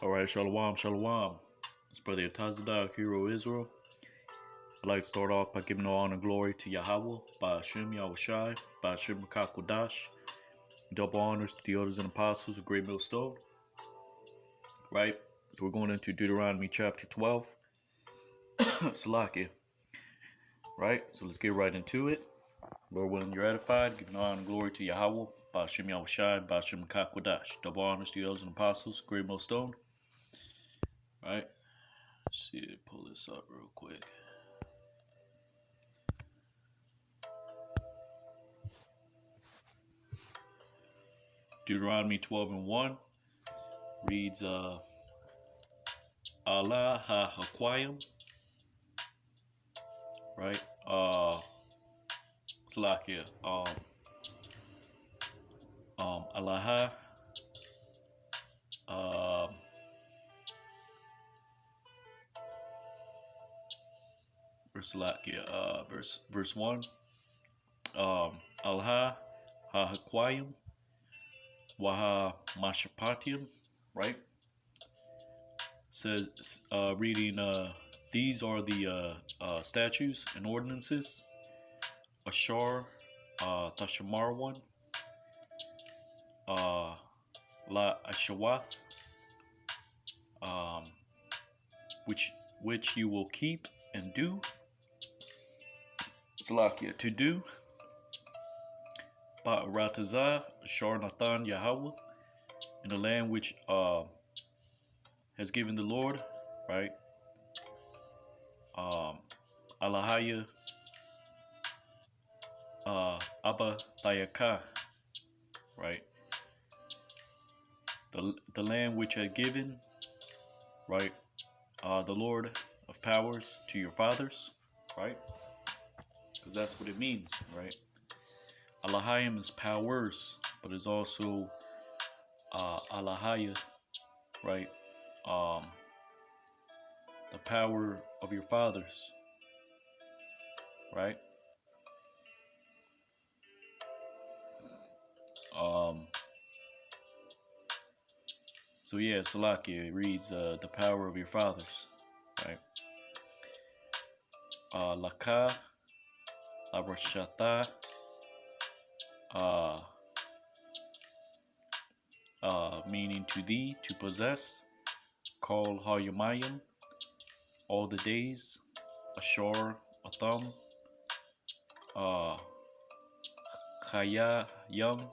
All right, shalom, shalom. It's Brother Tazadak, Hero Israel. I'd like to start off by giving all honor and glory to Yahweh, by Hashem Yahushai, by Hashem Kakodash. Double honors to the elders and apostles of Great Millstone. Right? So we're going into Deuteronomy chapter 12. Salakia. Right? So let's get right into it. Lord willing, you're edified. Giving all honor and glory to Yahweh, by Hashem Yahushai, by Hashem Kakodash. Double honors to the elders and apostles of Great Millstone. Right? Let's see, pull this up real quick. Deuteronomy 12 and 1 reads, Allah ha-hakwayim, right? Salakia, Allah verse 1, Allah ha-hakwayim, waha mashapatium, right? Says, reading, these are the statutes and ordinances, Ashar, Tashamar one, La Ashawath, which you will keep and do. Salakia, to do. Ba'ratazah, Ashar Nathan Yahweh, in the land which has given the Lord, right? Alahaya Abba Tayaka, right? The land which had given, right? The Lord of powers to your fathers, right? Because that's what it means, right? Alahayim is powers, but it's also Alahaya, right? The power of your fathers, right? So yeah, Salakia, it reads the power of your fathers, right? Laka, Labrashata, meaning to thee, to possess. Call Hayamayim, all the days. Ashar, Atham, Chayayam,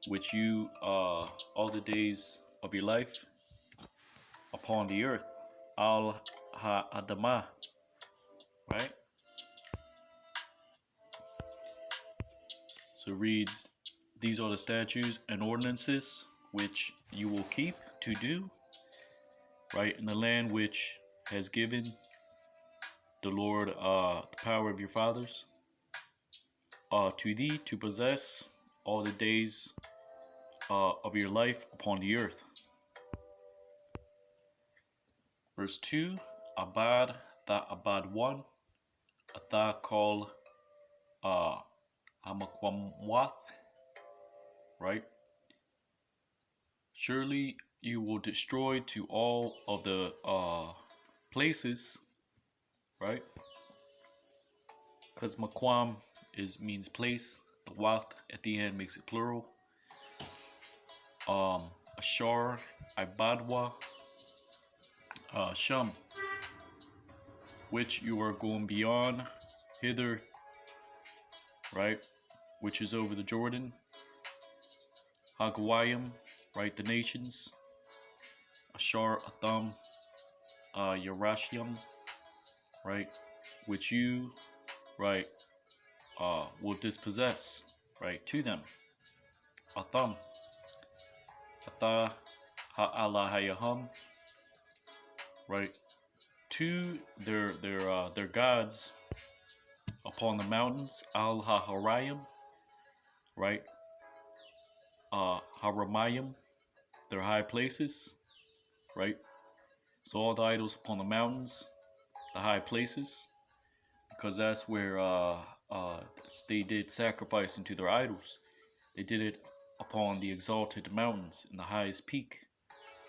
which you, all the days of your life upon the earth. Al Ha-Adamah, right? So it reads, these are the statutes and ordinances which you will keep to do, right, in the land which has given the Lord the power of your fathers to thee, to possess all the days of your life upon the earth. Verse 2, Abad, tha Abad 1, Atha call Hamakwamwath, right? Surely you will destroy to all of the places, right? Because Makwam means place. The Wath at the end makes it plural. Ashar, Ibadwa, Sham, which you are going beyond hither, right? Which is over the Jordan. Hagwayim, right? The nations. Ashar, Atham, Yerashiam, right? Which you, right, will dispossess, right, to them. Atham, Atha, Ha'alahayaham, right, to their gods upon the mountains. Al Haharayim, right, Haramayim, their high places, right. So all the idols upon the mountains, the high places, because that's where they did sacrifice unto their idols. They did it upon the exalted mountains in the highest peak,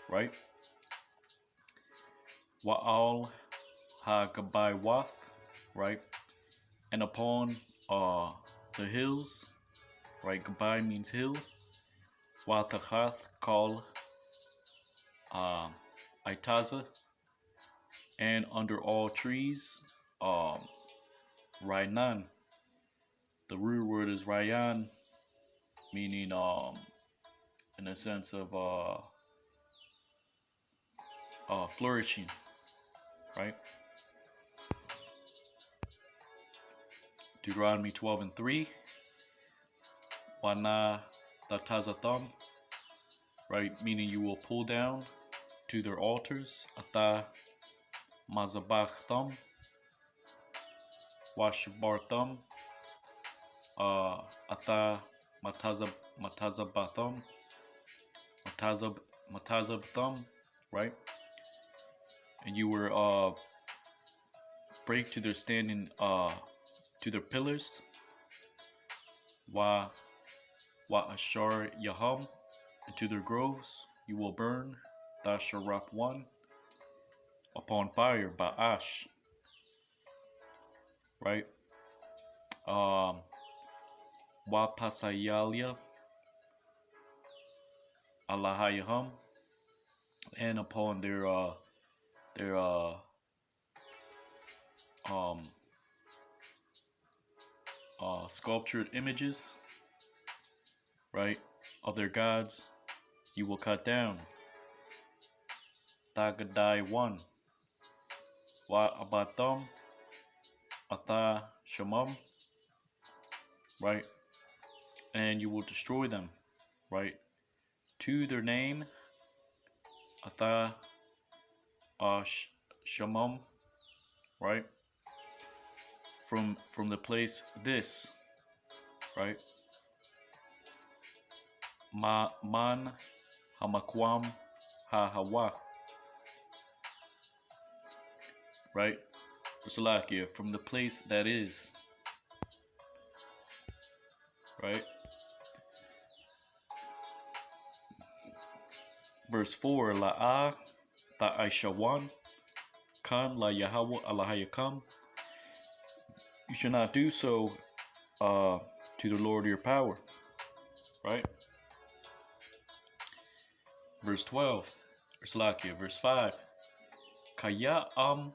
right? Wa'al ha-gabaywath, right? And upon the hills, right? Gabay means hill. Watachath called Itaza, and under all trees, Rainan. The root word is Rayan, meaning in a sense of flourishing, right? Deuteronomy 12:3, Wana Datazatham, right? Meaning you will pull down to their altars, Ata Mazabachtham, Washabartham, Ata Matazabatham, Matazabtham, right? And you were break to their standing to their pillars, Wa Ashar Yaham, and to their groves you will burn Dasharap one upon fire by Ash, right? Wa Pasayalia Alahayaham, and upon their um sculptured images, right, of their gods, you will cut down. Tagadai one. Wa Abatam Ata Shamam, right, and you will destroy them, right, to their name, Ata Shamam, right, from the place this, right, Man Hamakwam Ha Hawa, right, Salakia, from the place that is, right. Verse 4, La'a Ta'aishawan Kan La Yahweh Alahayakam. You should not do so to the Lord your power, right? Verse 12, Salakia, verse 5, Kaya al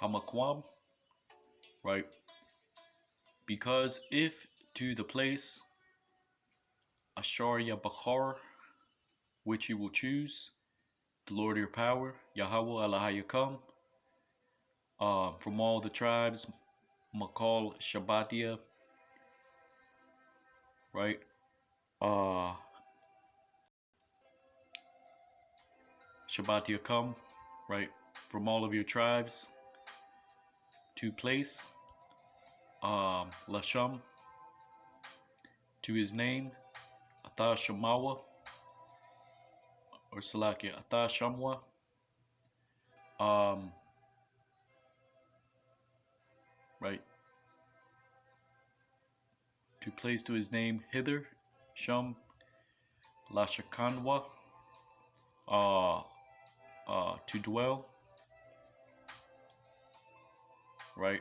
Hamakwam, right? Because if to the place Asharya Bakhar, which you will choose, the Lord your power, Yahweh Alahayakam, from all the tribes, Makal Shabbatia, right? Shabbatia come, right? From all of your tribes to place Lasham to his name, Ata Shamawa, or Salakia, Ata Shamwa, right? To place to his name hither, Sham, Lashakanwa, to dwell, right?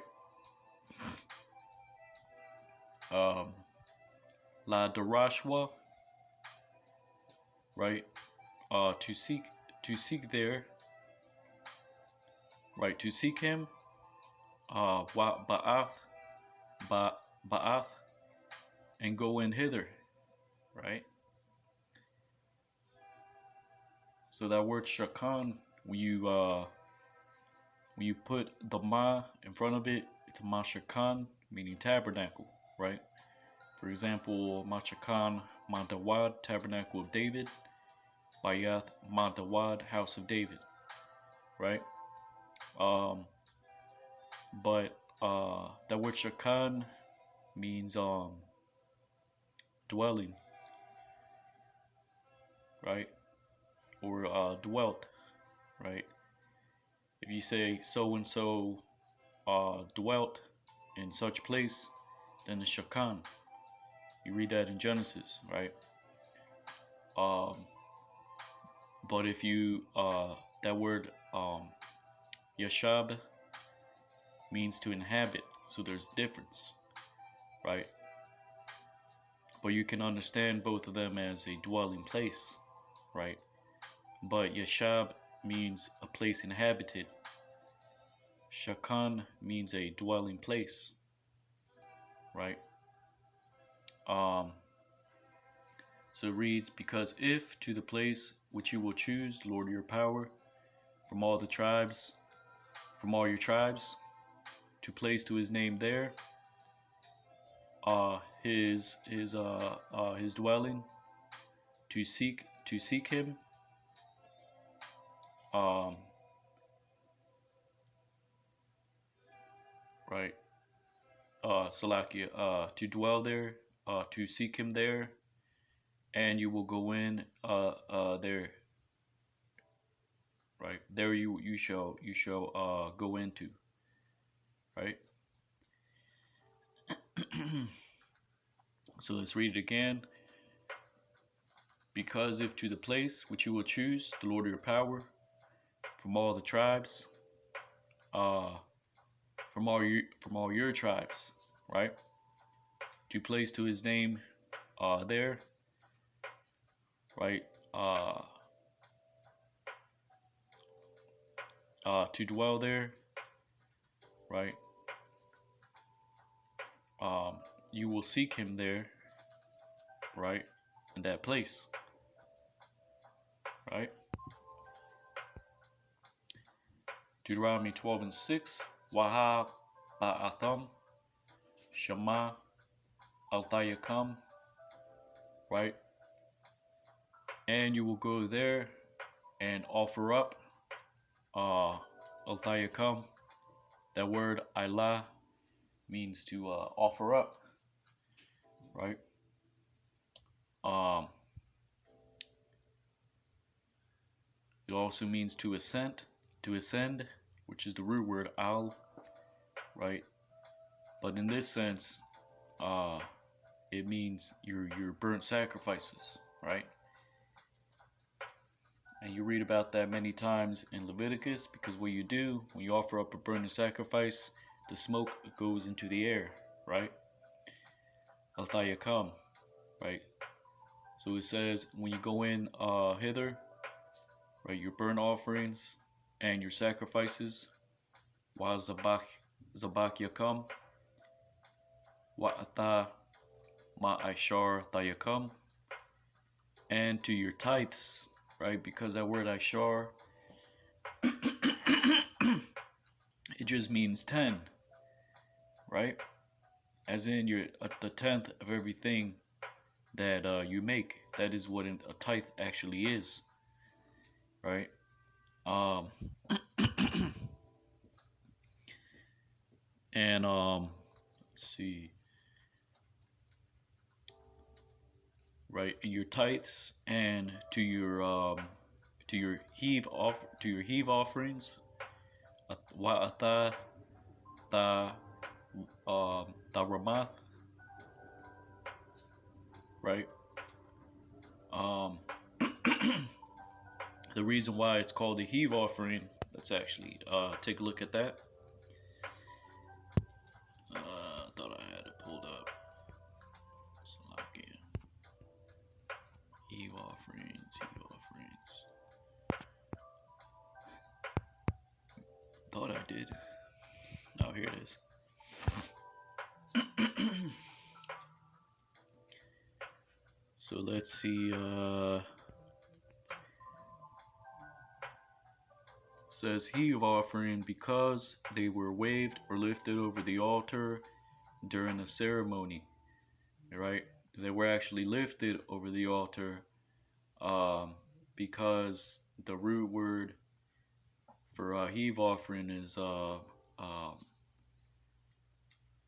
La Darashwa, right? To seek there, right? To seek him, Ba'ath, and go in hither, right? So that word shakan, when you put the ma in front of it, it's mashakan, meaning tabernacle, right? For example, mashakan Madawad, tabernacle of David, Bayath Madawad, house of David, right? But that word shakan means dwelling, right? Or dwelt, right? If you say so and so dwelt in such place, then it's shakan. You read that in Genesis, right? But if you that word yashab means to inhabit. So there's a difference, right? But you can understand both of them as a dwelling place, right? But yashab means a place inhabited. Shakan means a dwelling place, right? So it reads, because if to the place which you will choose, Lord your power, from all the tribes, from all your tribes, to place to his name there, his dwelling, to seek him, right? Salakia, to dwell there, to seek him there, and you will go in there, right? There you shall go into, right? So let's read it again. Because if to the place which you will choose, the Lord of your power, from all the tribes, from all your tribes, right? To place to his name there, right? To dwell there, right? You will seek him there, right? In that place, right? Deuteronomy 12:6. Waha ba'atham shema al-thayakam, right? And you will go there and offer up al-thayakam. That word ilah means to offer up, right? It also means to ascend, which is the root word al, right? But in this sense, it means your burnt sacrifices, right? And you read about that many times in Leviticus, because what you do when you offer up a burning sacrifice, the smoke goes into the air, right? Al-Thayakam, right? So it says when you go in hither, right, your burnt offerings and your sacrifices, wa zabak yakam, wa ata ma ishar thayakam, and to your tithes, right? Because that word ishar, it just means 10, right? As in you're the 10th of everything that you make. That is what a tithe actually is, right? And let's see, right? In your tithes and to your heave offerings, wa'ata ta ramath, right? The reason why it's called the heave offering, let's actually take a look at that. Thought I had it pulled up. Salakia. Heave offerings. Thought I did. Oh, here it is. So let's see. Says heave offering because they were waved or lifted over the altar during the ceremony, right? They were actually lifted over the altar because the root word for heave offering is rum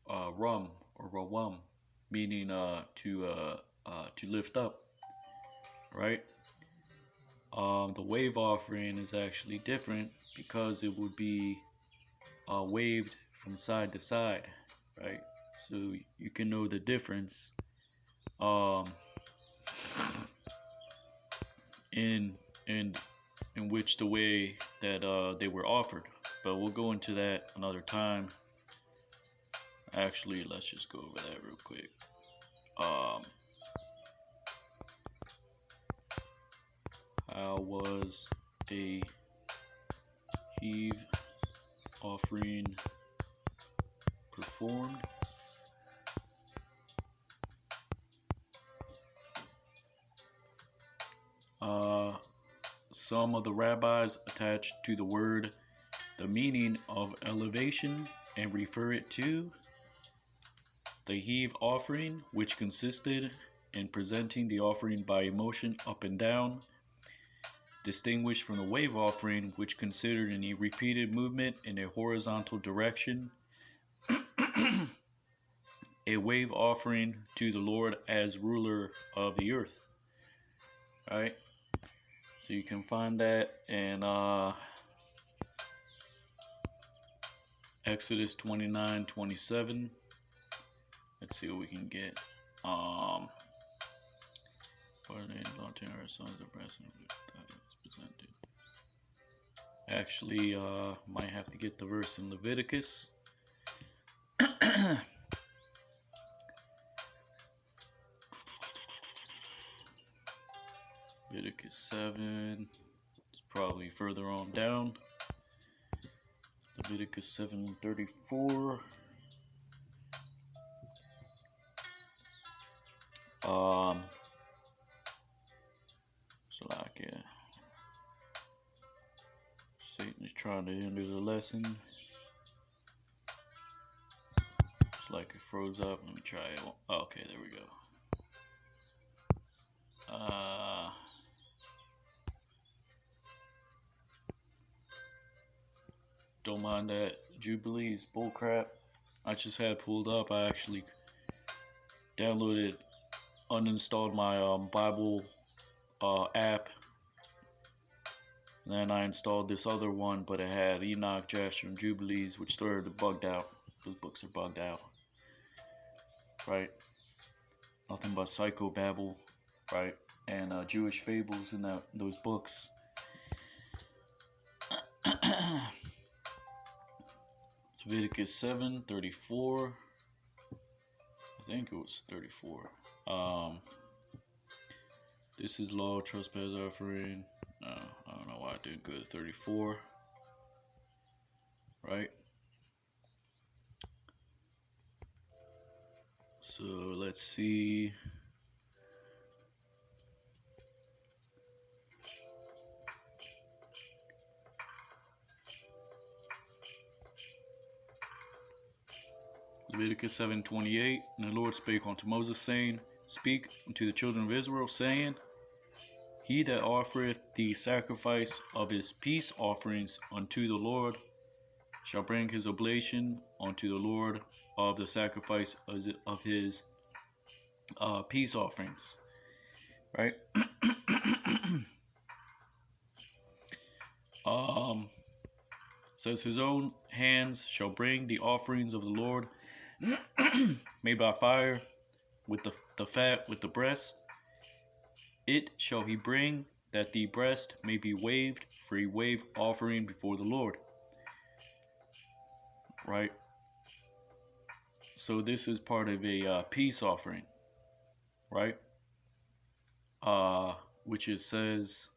or rawam, meaning to lift up, right? The wave offering is actually different because it would be waved from side to side, right? So you can know the difference in which the way that they were offered. But we'll go into that another time. Actually, let's just go over that real quick. How was a heave offering performed? Some of the rabbis attached to the word the meaning of elevation and refer it to the heave offering, which consisted in presenting the offering by a motion up and down, distinguished from the wave offering, which considered in a repeated movement in a horizontal direction. A wave offering to the Lord as ruler of the earth. All right, so you can find that in Exodus 29:27. Let's see what we can get. Actually, might have to get the verse in Leviticus. Leviticus 7. It's probably further on down. Leviticus 7:34. So like, yeah. Satan is trying to hinder the lesson. It's like it froze up. Let me try it. Oh, okay, there we go. Don't mind that. Jubilee's bullcrap. I just had pulled up. I actually downloaded, uninstalled my Bible app. And then I installed this other one, but it had Enoch, Jasher, and Jubilees, which started bugged out. Those books are bugged out. Right? Nothing but psychobabble, right? And Jewish fables in those books. Leviticus 7:34. I think it was 34. This is law, trespass offering. I don't know why I didn't go to 34. Right? So let's see. Leviticus 7:28. And the Lord spake unto Moses, saying, Speak unto the children of Israel, saying, He that offereth the sacrifice of his peace offerings unto the Lord shall bring his oblation unto the Lord of the sacrifice of his peace offerings. Right? Says, His own hands shall bring the offerings of the Lord made by fire with the fat with the breast. It shall he bring, that the breast may be waved for a wave offering before the Lord. Right? So this is part of a peace offering. Right? Which it says,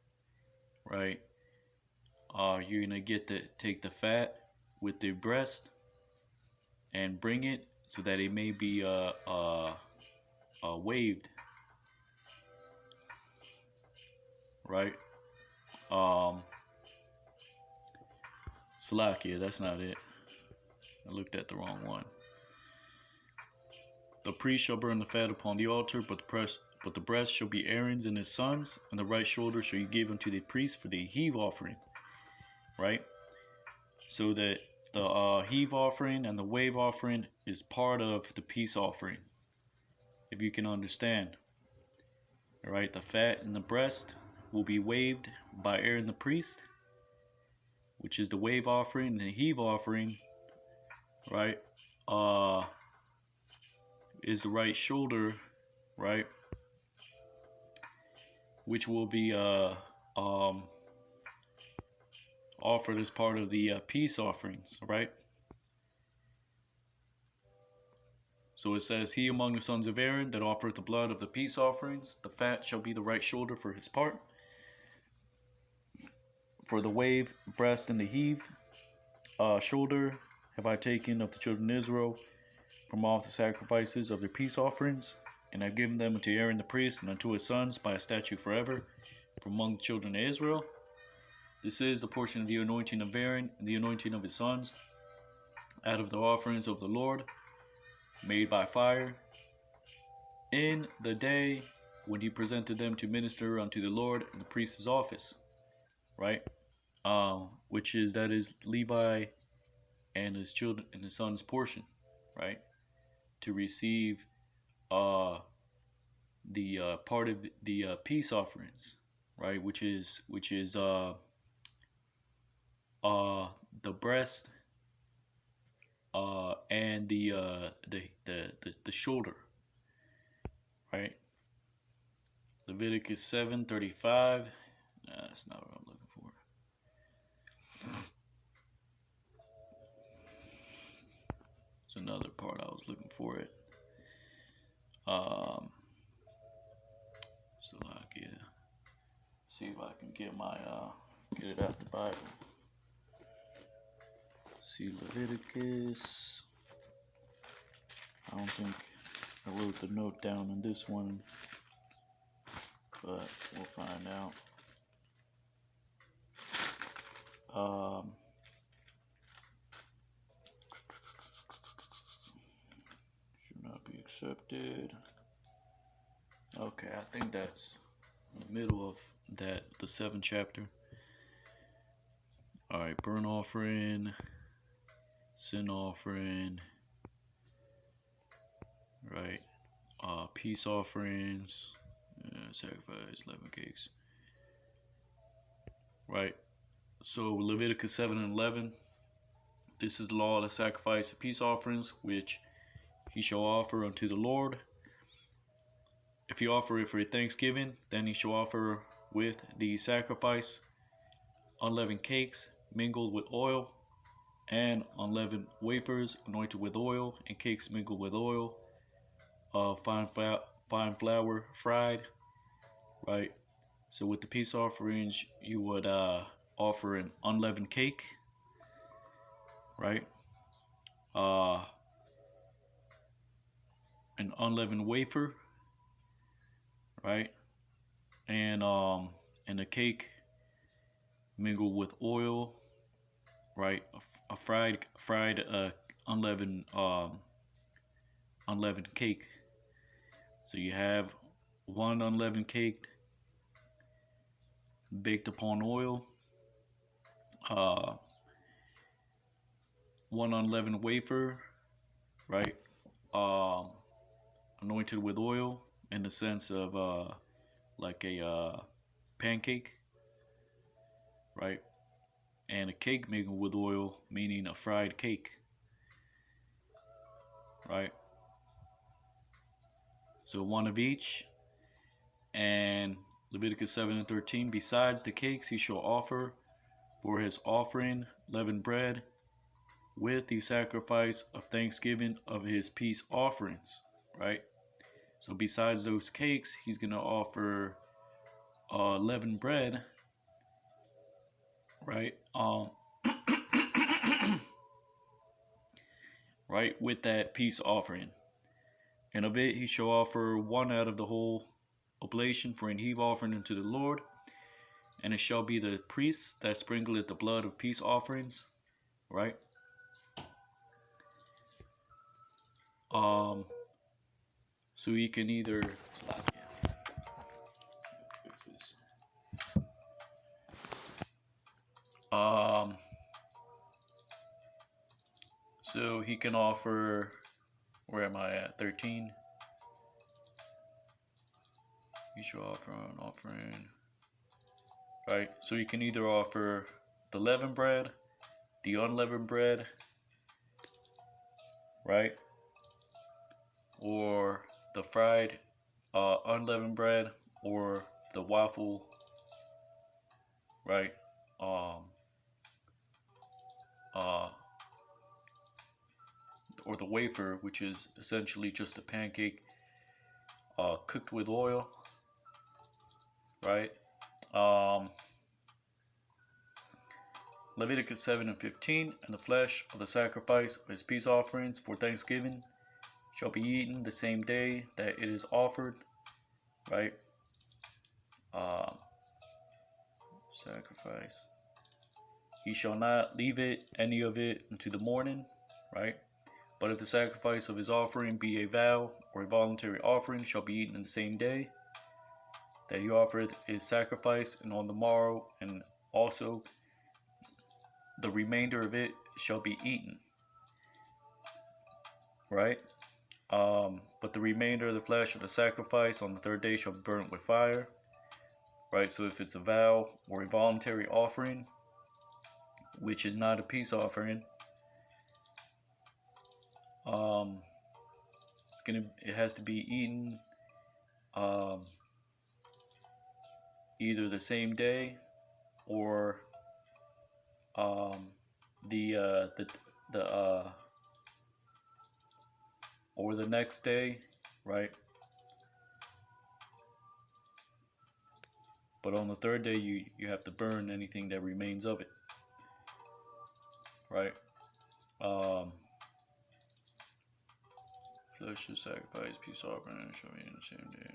right, you're going to take the fat with the breast and bring it so that it may be waved. Right? Salakia, that's not it. I looked at the wrong one. The priest shall burn the fat upon the altar, but the breast shall be Aaron's and his sons, and the right shoulder shall you give unto the priest for the heave offering. Right? So that the heave offering and the wave offering is part of the peace offering. If you can understand. Alright, the fat and the breast will be waved by Aaron the priest, which is the wave offering, and the heave offering, right, is the right shoulder, right, which will be offered as part of the peace offerings, right? So it says, he among the sons of Aaron that offereth the blood of the peace offerings, the fat shall be the right shoulder for his part. For the wave, breast, and the heave, shoulder have I taken of the children of Israel from off the sacrifices of their peace offerings, and I have given them unto Aaron the priest and unto his sons by a statute forever from among the children of Israel. This is the portion of the anointing of Aaron and the anointing of his sons, out of the offerings of the Lord, made by fire, in the day when he presented them to minister unto the Lord in the priest's office, right? That is Levi and his children and his son's portion, right? To receive the part of the peace offerings, right? Which is the breast and the shoulder, right? Leviticus 7:35. That's not what I'm looking for. It's another part I was looking for it. So I can see if I can get it out the Bible. See Leviticus. I don't think I wrote the note down in this one, but we'll find out. Should not be accepted. Okay, I think that's in the middle of the 7th chapter. All right, burnt offering, sin offering, right? Peace offerings, sacrifice, leaven cakes, right? So Leviticus 7 and 11. This is the law of the sacrifice of peace offerings, which he shall offer unto the Lord. If he offer it for a thanksgiving, then he shall offer with the sacrifice unleavened cakes mingled with oil, and unleavened wafers anointed with oil, and cakes mingled with oil, fine flour fried, right? So with the peace offerings, you would offer an unleavened cake, right? An unleavened wafer, right? And a cake mingled with oil, right? A fried unleavened cake. So you have one unleavened cake baked upon oil, one unleavened wafer, right? Anointed with oil in the sense of like a pancake, right? And a cake mingled with oil, meaning a fried cake, right? So one of each. And Leviticus 7 and 13, besides the cakes he shall offer for his offering leavened bread with the sacrifice of thanksgiving of his peace offerings, right? So besides those cakes, he's going to offer leavened bread, right? Right, with that peace offering. And of it he shall offer one out of the whole oblation for an heave offering unto the Lord. And it shall be the priest that sprinkleth the blood of peace offerings, right? So he can either fix this. So he can offer, where am I at? 13. He shall offer an offering, right? So you can either offer the leavened bread, the unleavened bread, right? Or the fried unleavened bread, or the waffle, right? or the wafer, which is essentially just a pancake cooked with oil, right? Leviticus 7 and 15, and the flesh of the sacrifice of his peace offerings for thanksgiving shall be eaten the same day that it is offered, right? Sacrifice. He shall not leave it, any of it, unto the morning, right? But if the sacrifice of his offering be a vow or a voluntary offering, shall be eaten in the same day that he offered his sacrifice, and on the morrow, and also the remainder of it shall be eaten, right? But the remainder of the flesh of the sacrifice on the third day shall be burnt with fire, right? So if it's a vow or a voluntary offering, which is not a peace offering, it has to be eaten either the same day or or the next day, right? But on the third day, you have to burn anything that remains of it, right? Flesh is sacrifice, peace offering, shall be in the same day.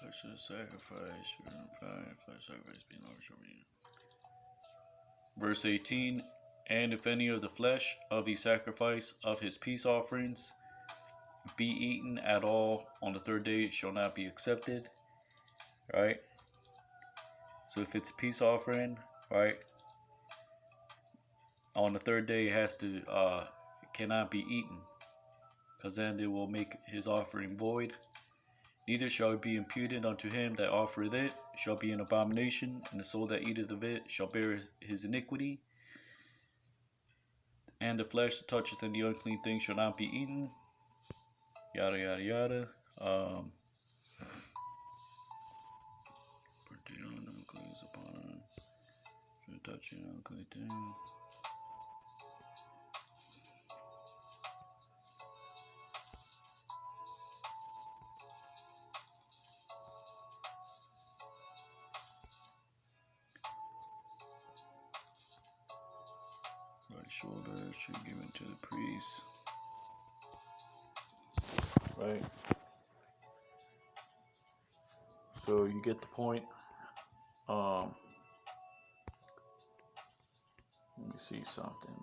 Flesh is sacrifice, flesh sacrifice being offered shall be. Verse 18, and if any of the flesh of the sacrifice of his peace offerings be eaten at all on the third day, it shall not be accepted, right? So if it's a peace offering, right, on the third day it cannot be eaten, because then it will make his offering void. Neither shall it be imputed unto him that offereth it, shall be an abomination, and the soul that eateth of it shall bear his iniquity. And the flesh that toucheth any unclean thing shall not be eaten. Yada yada yada. Upon should touch an unclean thing. Right shoulder should give it to the priest. Right. So you get the point. Let me see something.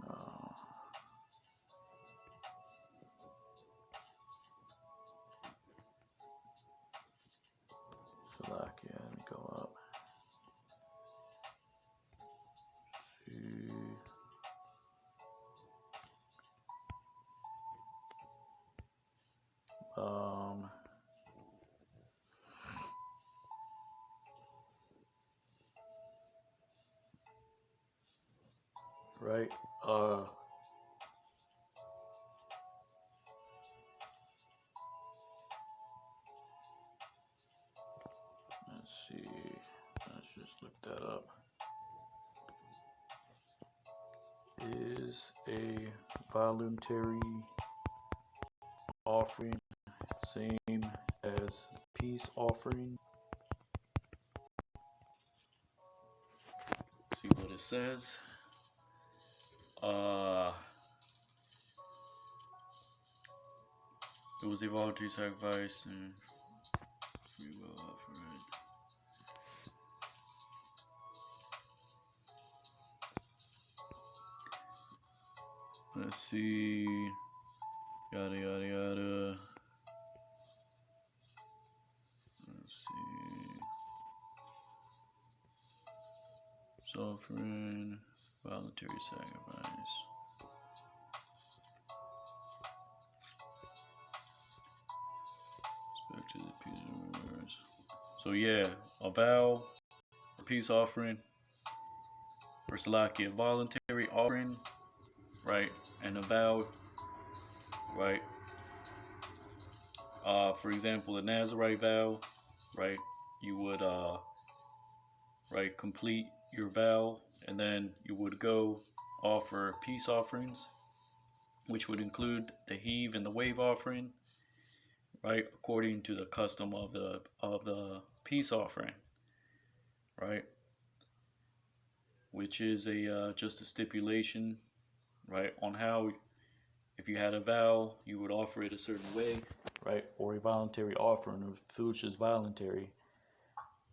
Slovakia, let me go up. See. Right. Let's see. Let's just look that up. Is a voluntary offering same as peace offering? Let's see what it says. It was a voluntary sacrifice and free will offering. Let's see. Yada yada yada. Let's see. Suffering, voluntary sacrifice. To the peace. So yeah, a vow, a peace offering, or Salakia, a voluntary offering, right, and a vow, right. For example, a Nazarite vow, right, you would, right, complete your vow, and then you would go offer peace offerings, which would include the heave and the wave offering, right, according to the custom of the peace offering, right, which is a just a stipulation, right, on how if you had a vow, you would offer it a certain way, right, or a voluntary offering, or if it was just voluntary,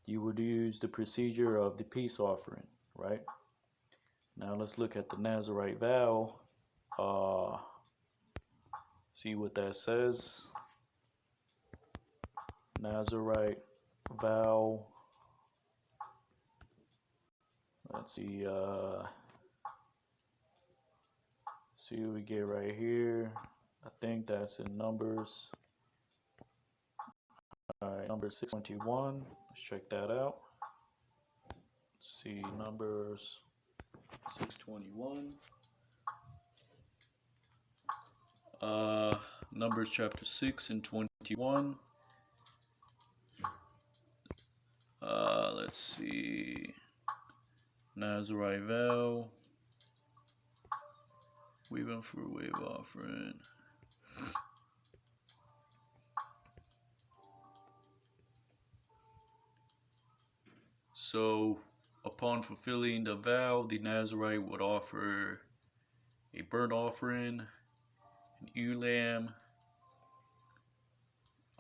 you would use the procedure of the peace offering, right? Now let's look at the Nazarite vow. See what that says. Nazarite vow. Let's see. See what we get right here. I think that's in Numbers. All right, Numbers 6:21. Let's check that out. Let's see, Numbers 6:21. Numbers chapter 6 and 21. Let's see. Nazarite vow. Weaving for wave offering. So, upon fulfilling the vow, the Nazarite would offer a burnt offering, an ewe lamb,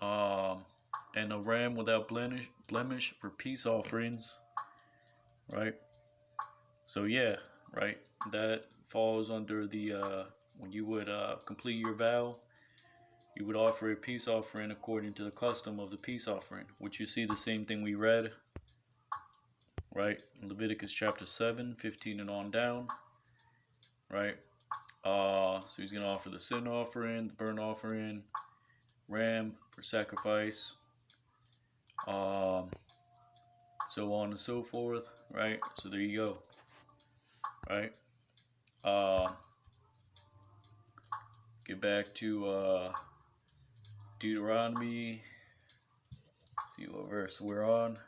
and a ram without blemish for peace offerings, right? So yeah, right, that falls under the when you would complete your vow, you would offer a peace offering according to the custom of the peace offering, which you see the same thing we read, right, in Leviticus chapter 7, 15 and on down, right? So he's going to offer the sin offering, the burnt offering, ram for sacrifice, so on and so forth, right? So there you go, right? Get back to Deuteronomy. See what verse we're on.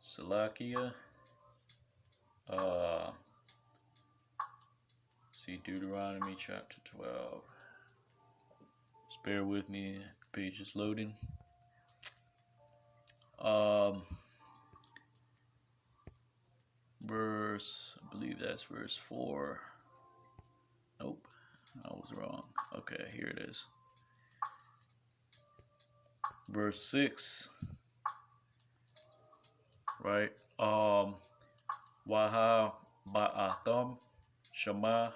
Salakia. See Deuteronomy chapter 12. Just bear with me, the page is loading. Verse, I believe that's verse 4. Nope, I was wrong. Okay, here it is. Verse 6. Right? Waha ba'atham shama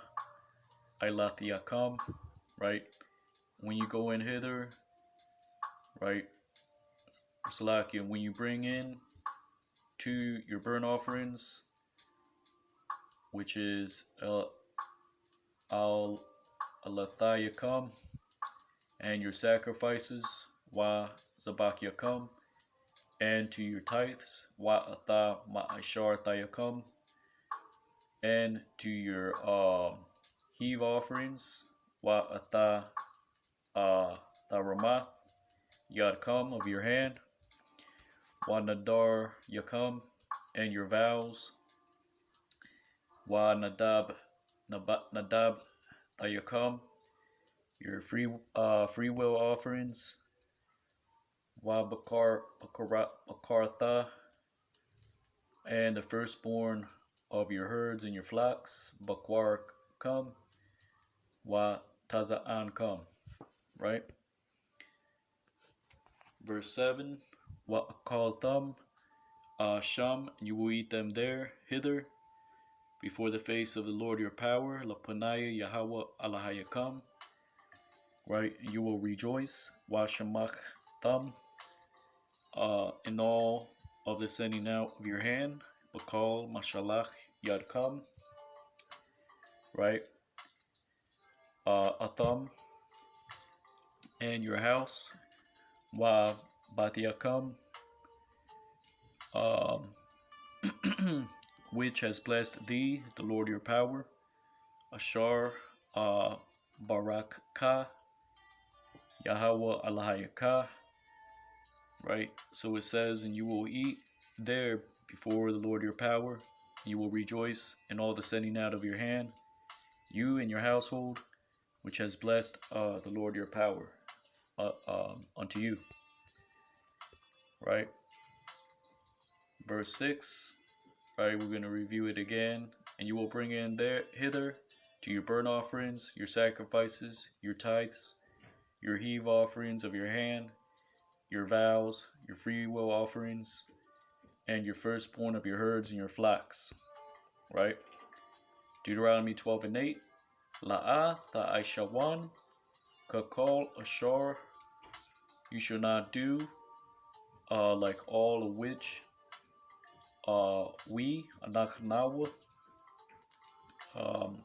ilathiakam. Right? When you go in hither, right? Salakia, when you bring in to your burnt offerings, which is al alathayakam, and your sacrifices, wa zabakyakam, and to your tithes, wa atha ma'ashar thayakam, and to your heave offerings, wa atha tharamath yadkam, of your hand, wa nadar yakam, and your vows, wa nadab tayakam, your free will offerings, wa bakartha, and the firstborn of your herds and your flocks, bakwar come, wa taza'an come, right? Verse 7, wa akaltam sham, you will eat them there, hither, before the face of the Lord your power, lapanaya Yahweh alahayakam, right? You will rejoice, wa shamach tam, in all of the sending out of your hand, bakal mashalach yadkam, right? Atham, and your house, wa batiakam, which has blessed thee, the Lord your power, ashar barakah Yahweh alahayakah, right? So it says, and you will eat there before the Lord your power. You will rejoice in all the setting out of your hand, you and your household, which has blessed the Lord your power unto you, right? Verse 6, right? We're going to review it again. And you will bring in there hither to your burnt offerings, your sacrifices, your tithes, your heave offerings of your hand, your vows, your freewill offerings, and your firstborn of your herds and your flocks, right? Deuteronomy 12 and 8. La'ah ta'aishawan kakol ashar. You shall not do like all of which we, Anachnawa, um,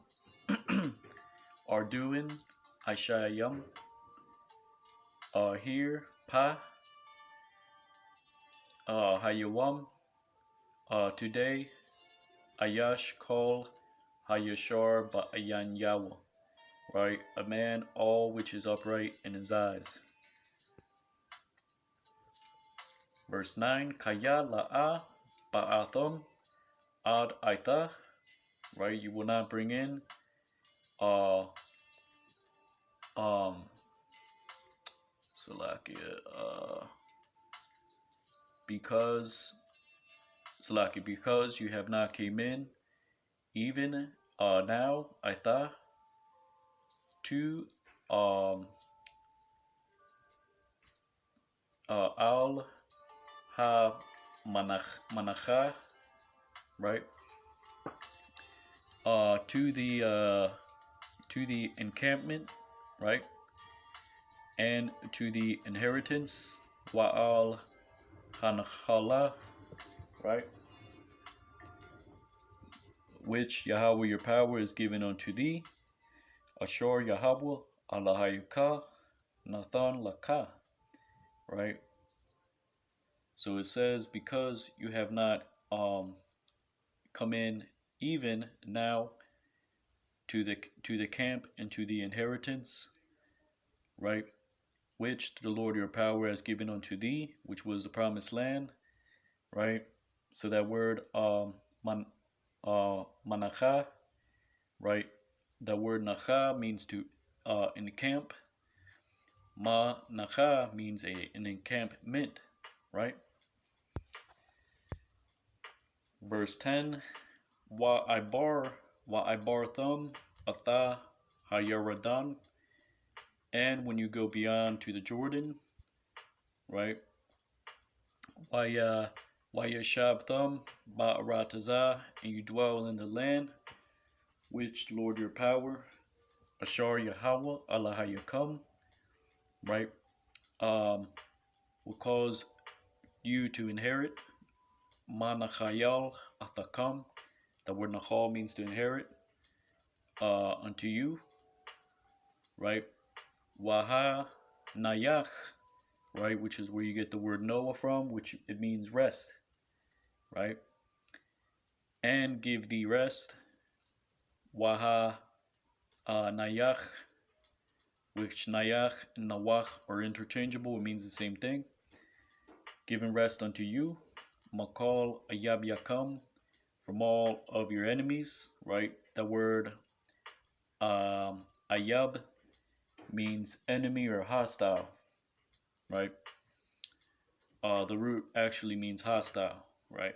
are doing. Aishayam here, Pa, Hayawam, today, Ayash call Hayashar Ba'ayan Yawa, right? A man, all which is upright in his eyes. Verse 9, Kaya La'a Ba'atham Ad Aitha, right? You will not bring in, Salakia, because you have not came in, even now, Aitha, to al ha manacha, right? To the encampment, right? And to the inheritance, wa'al hanachala, right? Which Yahweh your power is given unto thee. Ashor Yahweh Allahayuka Nathan Laka, right? So it says, because you have not come in even now to the camp and to the inheritance, right? Which the Lord your power has given unto thee, which was the promised land, right? So that word manacha, right? That word nacha means to encamp. Nacha means an encampment, right? Verse 10, wa ibar thum atha hayaradan, and when you go beyond to the Jordan, right? Wayashab thum ba'arataza, and you dwell in the land which the Lord your power, Ashar Yahweh Allahayakam, right? Will cause you to inherit. Manachayal Athakam, the word Nachal means to inherit, unto you, right? Waha Nayach, right, which is where you get the word Noah from, which it means rest, right? And give thee rest. Waha Nayach, which Nayach and Nawach are interchangeable, it means the same thing. Giving rest unto you. Makal Ayab Yakam, from all of your enemies, right? The word Ayab means enemy or hostile, right? The root actually means hostile, right?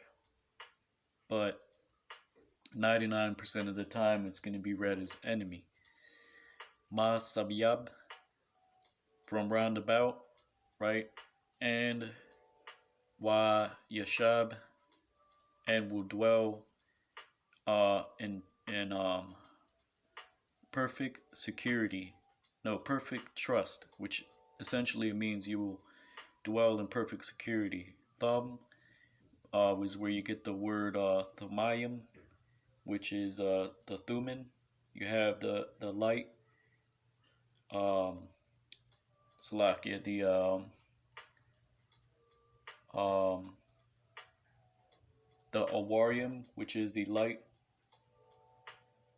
But 99% of the time it's going to be read as enemy. Ma Sabiyab, from roundabout, right? And Wa Yashab, and will dwell in perfect security, no, perfect trust, which essentially means you will dwell in perfect security. Thumb is where you get the word Thamayim, which is the Thuman. You have the light, Salakia, the Awarium, which is the light,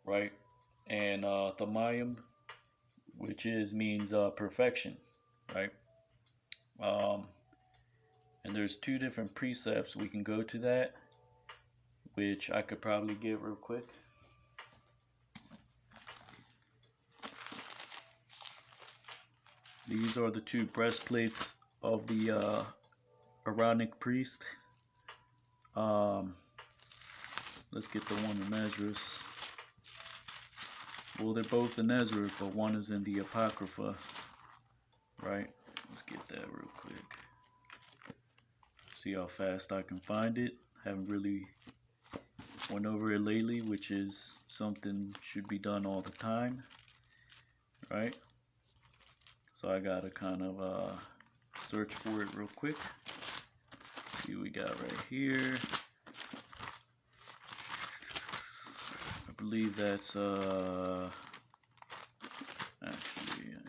right? And Thamayim, which means perfection, right? And there's two different precepts. We can go to that, which I could probably get real quick. These are the two breastplates of the Aaronic priest. Let's get the one in Esdras. Well, they're both in Ezra, but one is in the Apocrypha, right? Let's get that real quick. See how fast I can find it. Haven't really went over it lately, which is something should be done all the time, right? So I gotta kind of search for it real quick. See what we got right here. I believe that's actually I should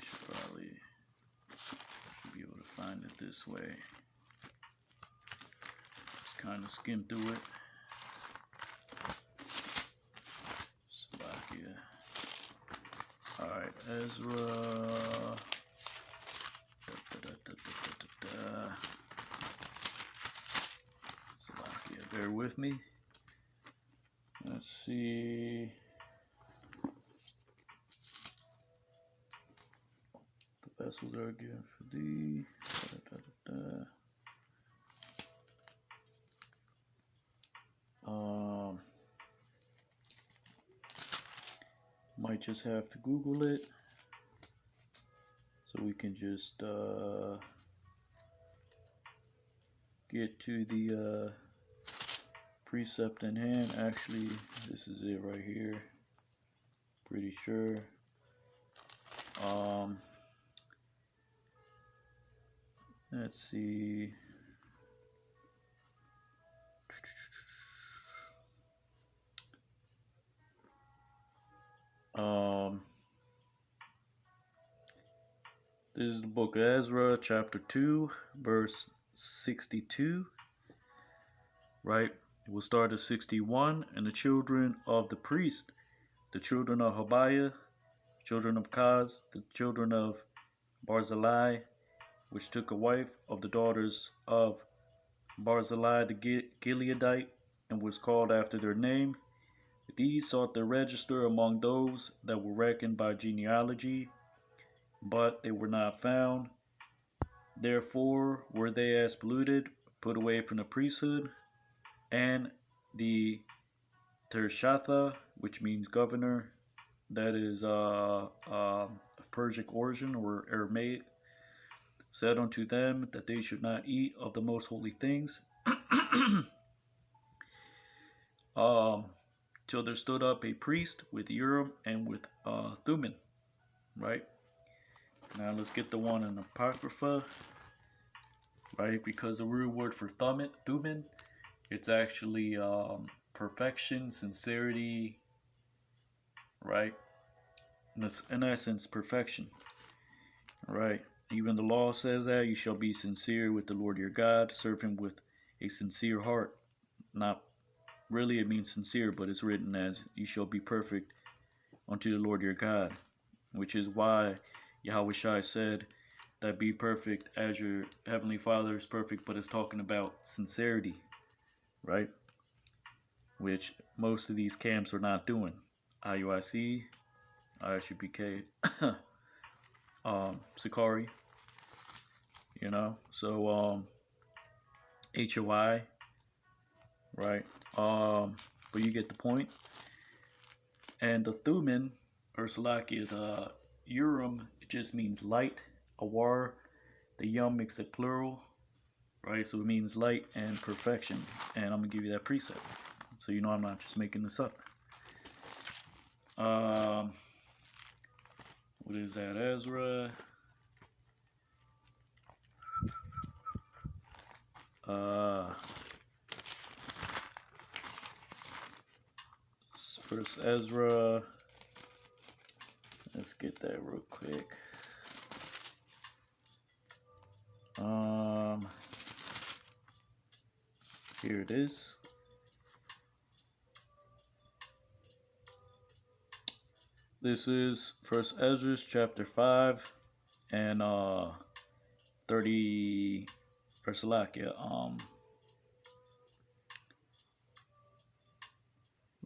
be able to find it this way. Just kind of skim through it. Slovakia. Alright, Ezra. Slovakia, bear with me. Let's see. The vessels are given for thee. Might just have to Google it, so we can just get to the precept in hand. Actually, this is it right here. Pretty sure. Let's see. This is the book of Ezra, chapter 2, verse 62, right? We'll start at 61. And the children of the priest, the children of Habiah, children of Kaz, the children of Barzillai, which took a wife of the daughters of Barzillai the Gileadite, and was called after their name. These sought the register among those that were reckoned by genealogy, but they were not found. Therefore were they as polluted, put away from the priesthood. And the Tershatha, which means governor, that is of Persic origin or Aramaic, said unto them that they should not eat of the most holy things till there stood up a priest with Urim and with Thummim, right? Now let's get the one in Apocrypha, right? Because the root word for Thummim, it's actually perfection, sincerity, right? In essence, perfection, right? Even the law says that you shall be sincere with the Lord your God, serve him with a sincere heart. Not really, it means sincere, but it's written as you shall be perfect unto the Lord your God, which is why Yahweh Shai said that be perfect as your heavenly Father is perfect, but it's talking about sincerity, right? Which most of these camps are not doing. IUIC, ISUPK, Sakari, you know, so HOI, right? But you get the point. And the Thummim, or Salakia, the Urim, it just means light. Awar, the Yum makes it plural, right? So it means light and perfection. And I'm going to give you that precept, so you know I'm not just making this up. What is that, Ezra? First Ezra. Let's get that real quick. Here it is. This is First Ezra chapter 5 and 30. or Salakia.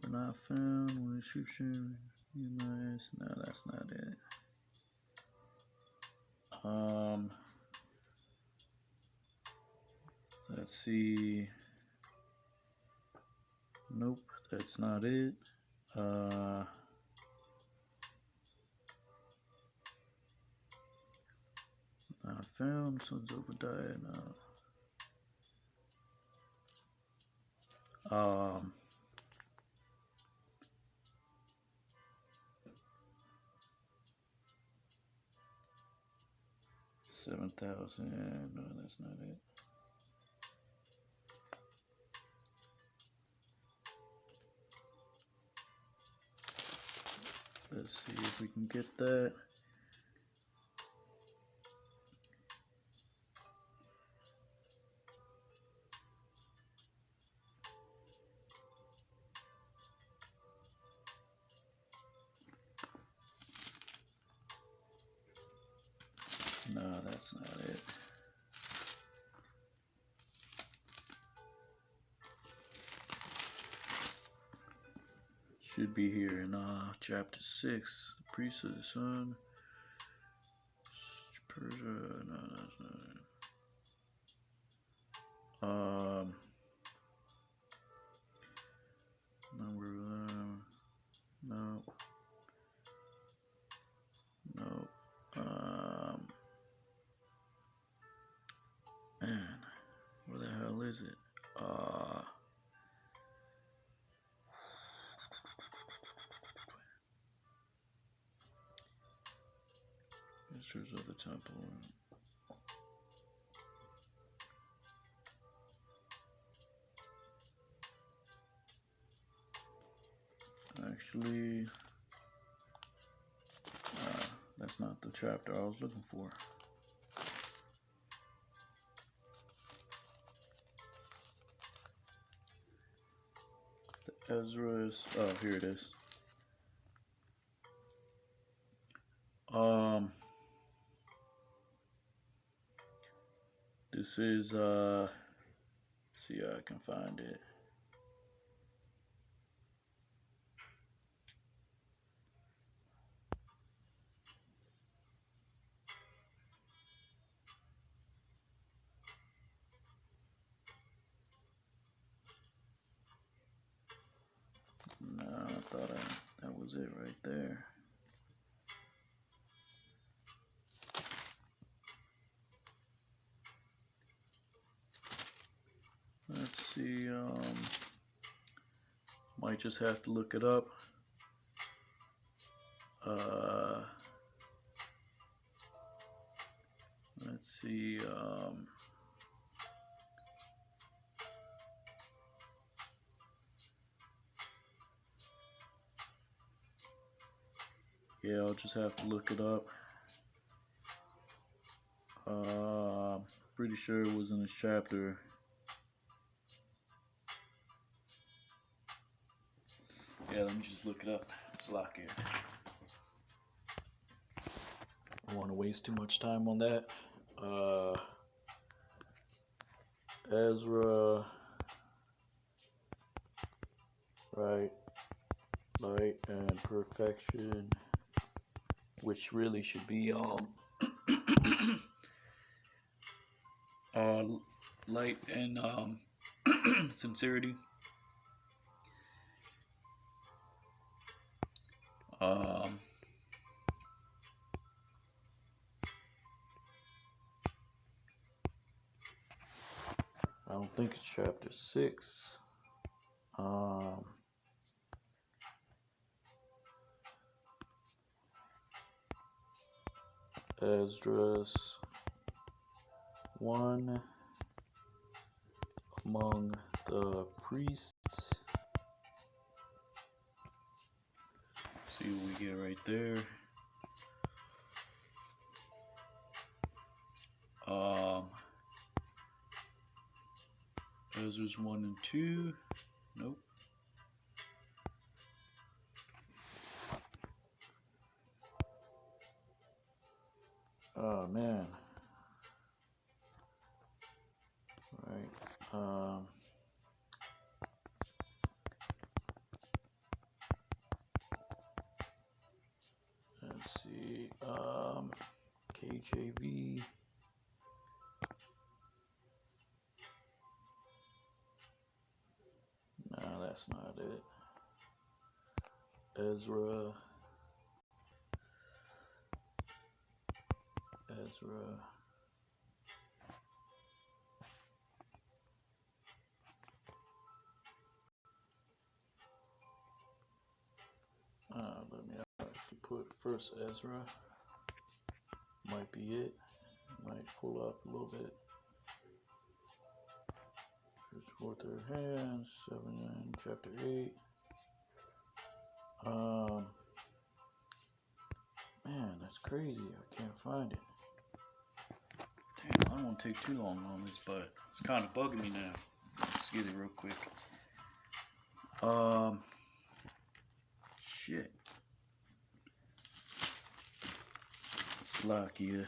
We're not found when inscription. No, that's not it. Let's see. Nope, that's not it. Not found. Sons of Obadiah. No. 7,000. No, that's not it. Let's see if we can get that. No, that's not it. Should be here in chapter 6. The priest of the sun. Persia. No, that's not it. Number 11. No. No. Man, where the hell is it? Pictures of the temple. Actually, that's not the chapter I was looking for. The Ezra is, oh, here it is. This is, see how I can find it. No, I thought that was it right there. Let's see, might just have to look it up. Let's see, yeah, I'll just have to look it up. Pretty sure it was in this chapter. Yeah, let me just look it up. It's locked here. I don't want to waste too much time on that. Ezra, right, light and perfection, which really should be light and sincerity. I don't think it's chapter 6. Esdras 1 among the priests. See what we get right there. Ezra's 1 and 2. Nope. Oh man. right? Let's see, KJV. No, that's not it. Ezra. Let me actually put First Ezra. Might be it. Might pull up a little bit. Stretch forth their hands. 7 and chapter 8. Man, that's crazy. I can't find it. Damn, I don't want to take too long on this, but it's kind of bugging me now. Let's get it real quick. Shit. Slovakia.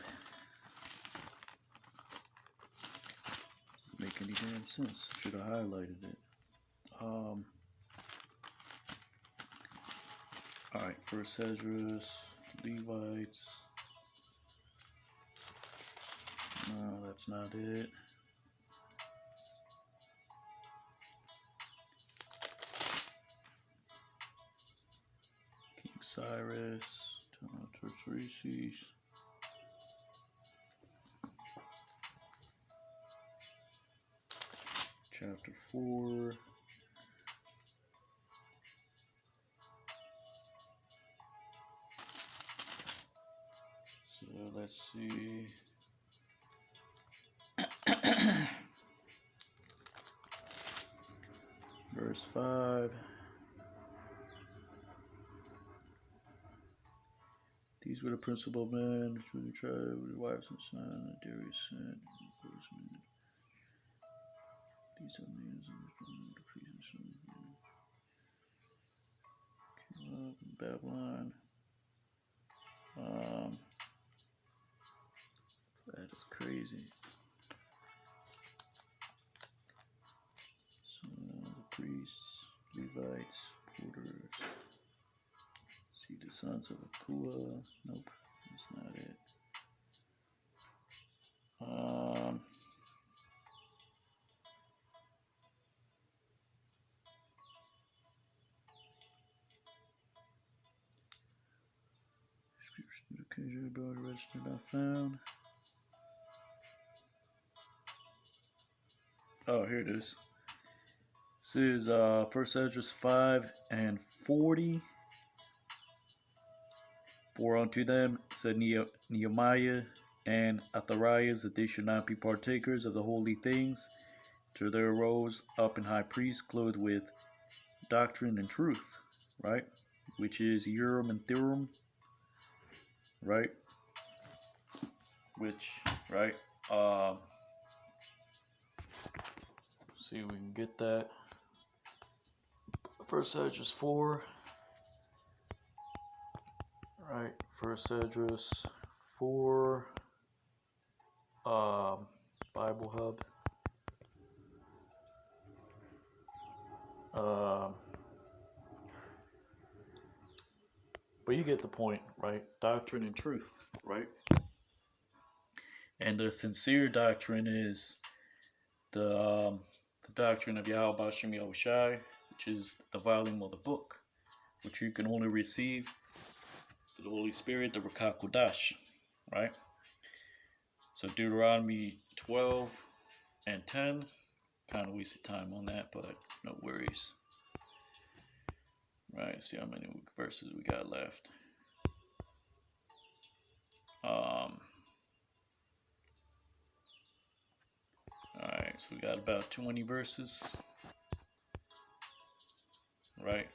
Doesn't make any damn sense. Should have highlighted it. Alright, First Ezra, Levites. No, that's not it. King Cyrus, Tartareses. Chapter 4. So let's see. Verse 5. These were the principal men through the tribe with their wives and sons, and Darius sent. These are names from the priests came up in Babylon. That is crazy. So the priests, Levites, porters. See the sons of Akua. Nope, that's not it. Scripture of the Kingdom about registered not found. Oh, here it is. This is 1 Ezra 5 and 40. For unto them said Nehemiah and Athaliah that they should not be partakers of the holy things, till there arose up an high priest clothed with doctrine and truth, right? Which is Urim and Thummim, right? Which, right? See if we can get that. First Ezra 4. Right, First Ezra 4. Bible Hub. But you get the point, right? Doctrine and truth, right? And the sincere doctrine is the doctrine of Yahweh Bashem Yahushai, which is the volume of the book, which you can only receive through the Holy Spirit, the Ruach HaKodesh, right? So Deuteronomy 12 and 10, kind of wasted time on that, but no worries. Right, see how many verses we got left. Alright, so we got about 20 verses. Right.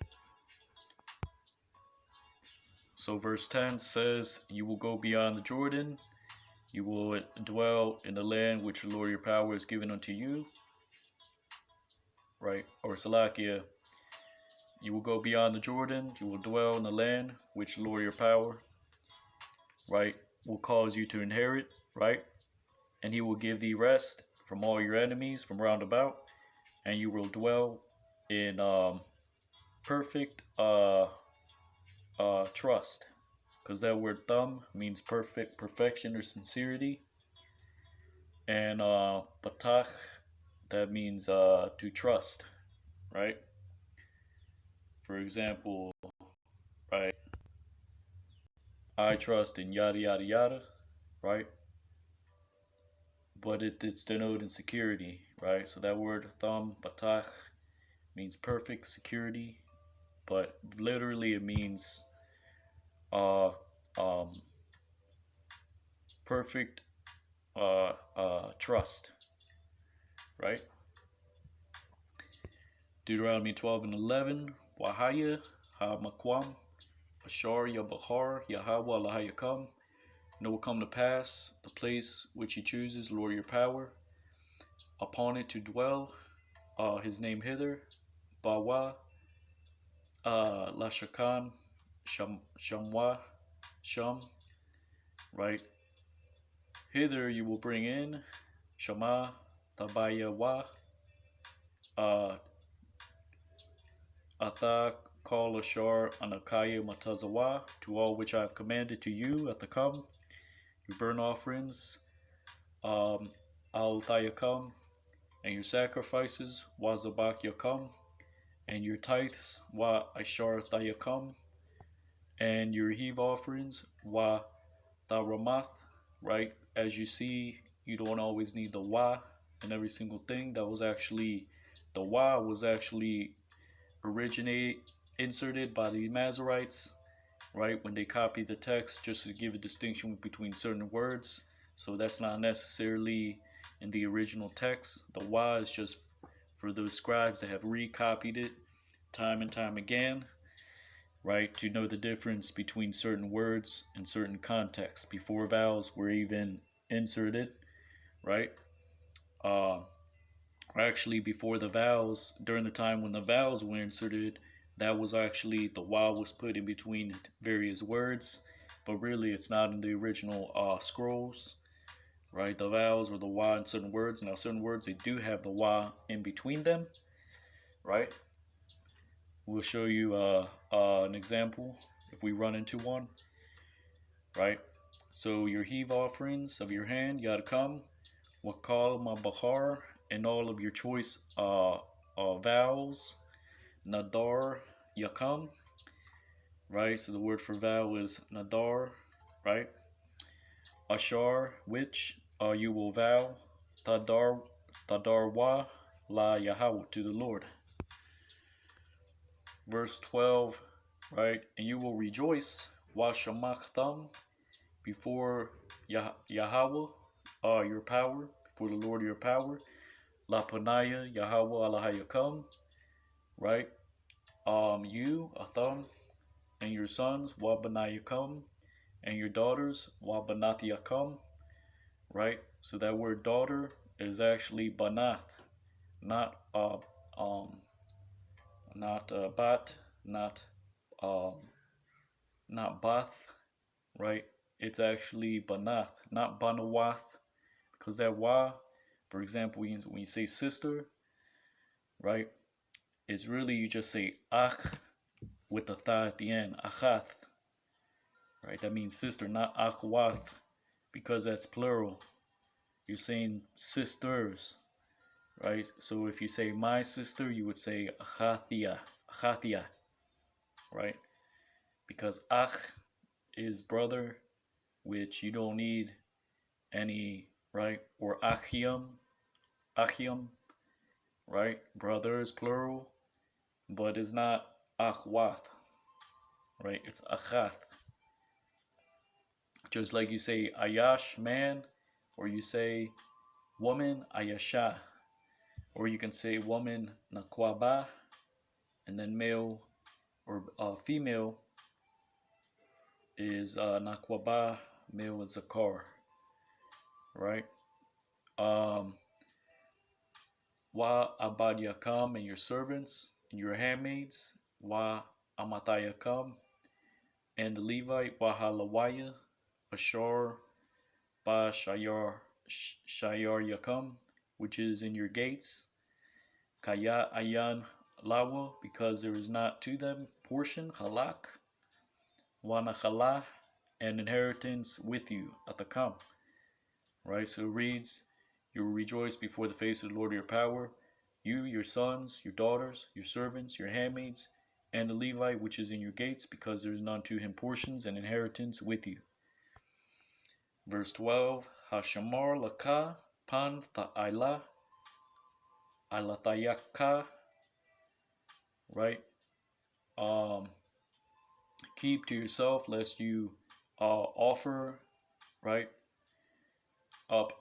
So verse 10 says, you will go beyond the Jordan. You will dwell in the land which the Lord your power is given unto you. Right, or Salakia. You will go beyond the Jordan. You will dwell in the land which the Lord your power, right, will cause you to inherit, right? And he will give thee rest from all your enemies from round about, and you will dwell in perfect trust, because that word thumb means perfect, perfection, or sincerity, and batach, that means to trust, right? For example, right, I trust in yada yada yada, right? But it's denoted security, right? So that word thumb, batach, means perfect security, but literally it means uh, um, perfect trust, right? Deuteronomy 12 and 11, Wahaya ha-makwam, Ashar Yabahar, Yahweh Allahayakam. And it will come to pass, the place which he chooses, Lord your power, upon it to dwell, his name hither, Bawa, Lashakan, Shamwa, Sham, right? Hither you will bring in, Shama, Tabayawa, Atha, Kal Ashar, Anakaya, Matazawa, to all which I have commanded to you at the come, your burnt offerings, Al Thayakam, and your sacrifices, Wa Zabak Yakam, and your tithes, Wa Ashar Thayakam, and your heave offerings, Wa Taramath, right? As you see, you don't always need the Wa in every single thing. That was actually, the Wa was actually inserted by the Masoretes, right? When they copied the text just to give a distinction between certain words. So that's not necessarily in the original text. The Wa is just for those scribes that have recopied it time and time again, right? To know the difference between certain words and certain contexts before vowels were even inserted, right? Actually, before the vowels, during the time when the vowels were inserted, that was actually, the Wa was put in between various words, but really it's not in the original scrolls, right? The vowels or the Wa in certain words. Now, certain words, they do have the Wa in between them, right? We'll show you an example if we run into one, right? So your heave offerings of your hand, you gotta come. Wakal Mabahar, and all of your choice vowels. Nadar Yakam, right? So the word for vow is Nadar, right? Ashar, which you will vow. Tadar, Tadarwa La Yahweh, to the Lord. Verse 12, right? And you will rejoice, Washamach Thumb, before Yahweh, your power, before the Lord your power. La Panaya, Yahweh Allahayakam, right? You, Atham, and your sons, Wabanayakam, and your daughters, Wabanathiakam, right? So that word daughter is actually Banath, not Bat, not um, not Bath, right? It's actually Banath, not Banawath, because that Wa, for example, when you say sister, right? It's really, you just say Ach with the Tha at the end, Achath, right? That means sister, not Achwath, because that's plural. You're saying sisters, right? So if you say my sister, you would say Achathia, Achathia, right? Because Ach is brother, which you don't need any, right? Or Achium, Achium, right? Brother is plural, but it's not Achwath, right? It's Achath. Just like you say Ayash, man, or you say woman, Ayasha, or you can say woman, Nakwaba, and then male or female is Nakwaba, male is Zakar, right? Wa Abadiyakam, and your servants, and your handmaids, Wa Amatayakam, and the Levite, Wa Halawaya, Ashar, Ba Shayar Yakam, which is in your gates. Kaya ayan lawa, because there is not to them portion, halak, wanachala, and inheritance with you, atakam. Right, so it reads, you will rejoice before the face of the Lord of your power, you, your sons, your daughters, your servants, your handmaids, and the Levite which is in your gates, because there is none to him portions and inheritance with you. Verse 12, Hashamar laka pan ta'ila alatayaka, right? Keep to yourself lest you offer, right, up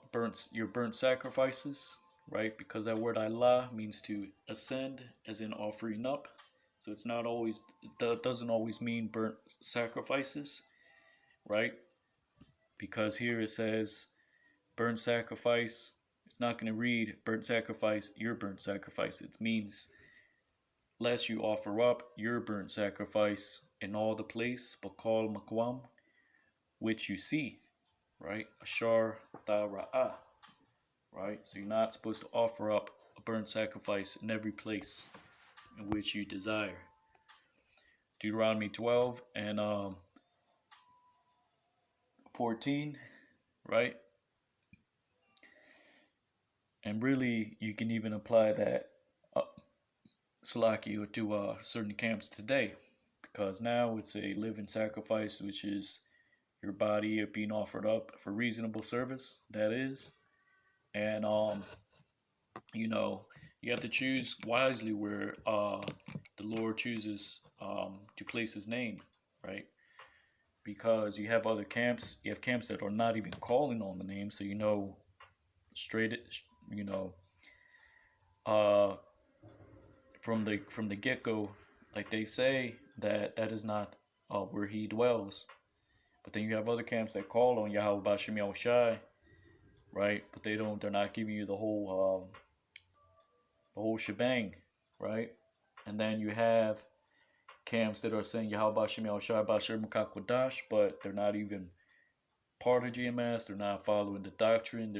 your burnt sacrifices, right? Because that word Allah means to ascend, as in offering up. So it's not always, it doesn't always mean burnt sacrifices, right? Because here it says burnt sacrifice. It's not going to read burnt sacrifice, your burnt sacrifice. It means lest you offer up your burnt sacrifice in all the place, bakal makwam, which you see, right? Ashar ta'ra'ah, right? So you're not supposed to offer up a burnt sacrifice in every place in which you desire. Deuteronomy 12 and 14, right? And really, you can even apply that Salaki to certain camps today, because now it's a living sacrifice, which is your body being offered up for reasonable service, that is. And you know, you have to choose wisely where the Lord chooses to place his name, right? Because you have other camps, you have camps that are not even calling on the name, so you know straight, you know, from the get-go, like they say that that is not where he dwells. But then you have other camps that call on Yahweh Bashim Yahushai, right? But they're not giving you the whole shebang, right? And then you have camps that are saying Yahweh Bashim Yahushai Bashir Makakwadash, but they're not even part of GMS. They're not following the doctrine.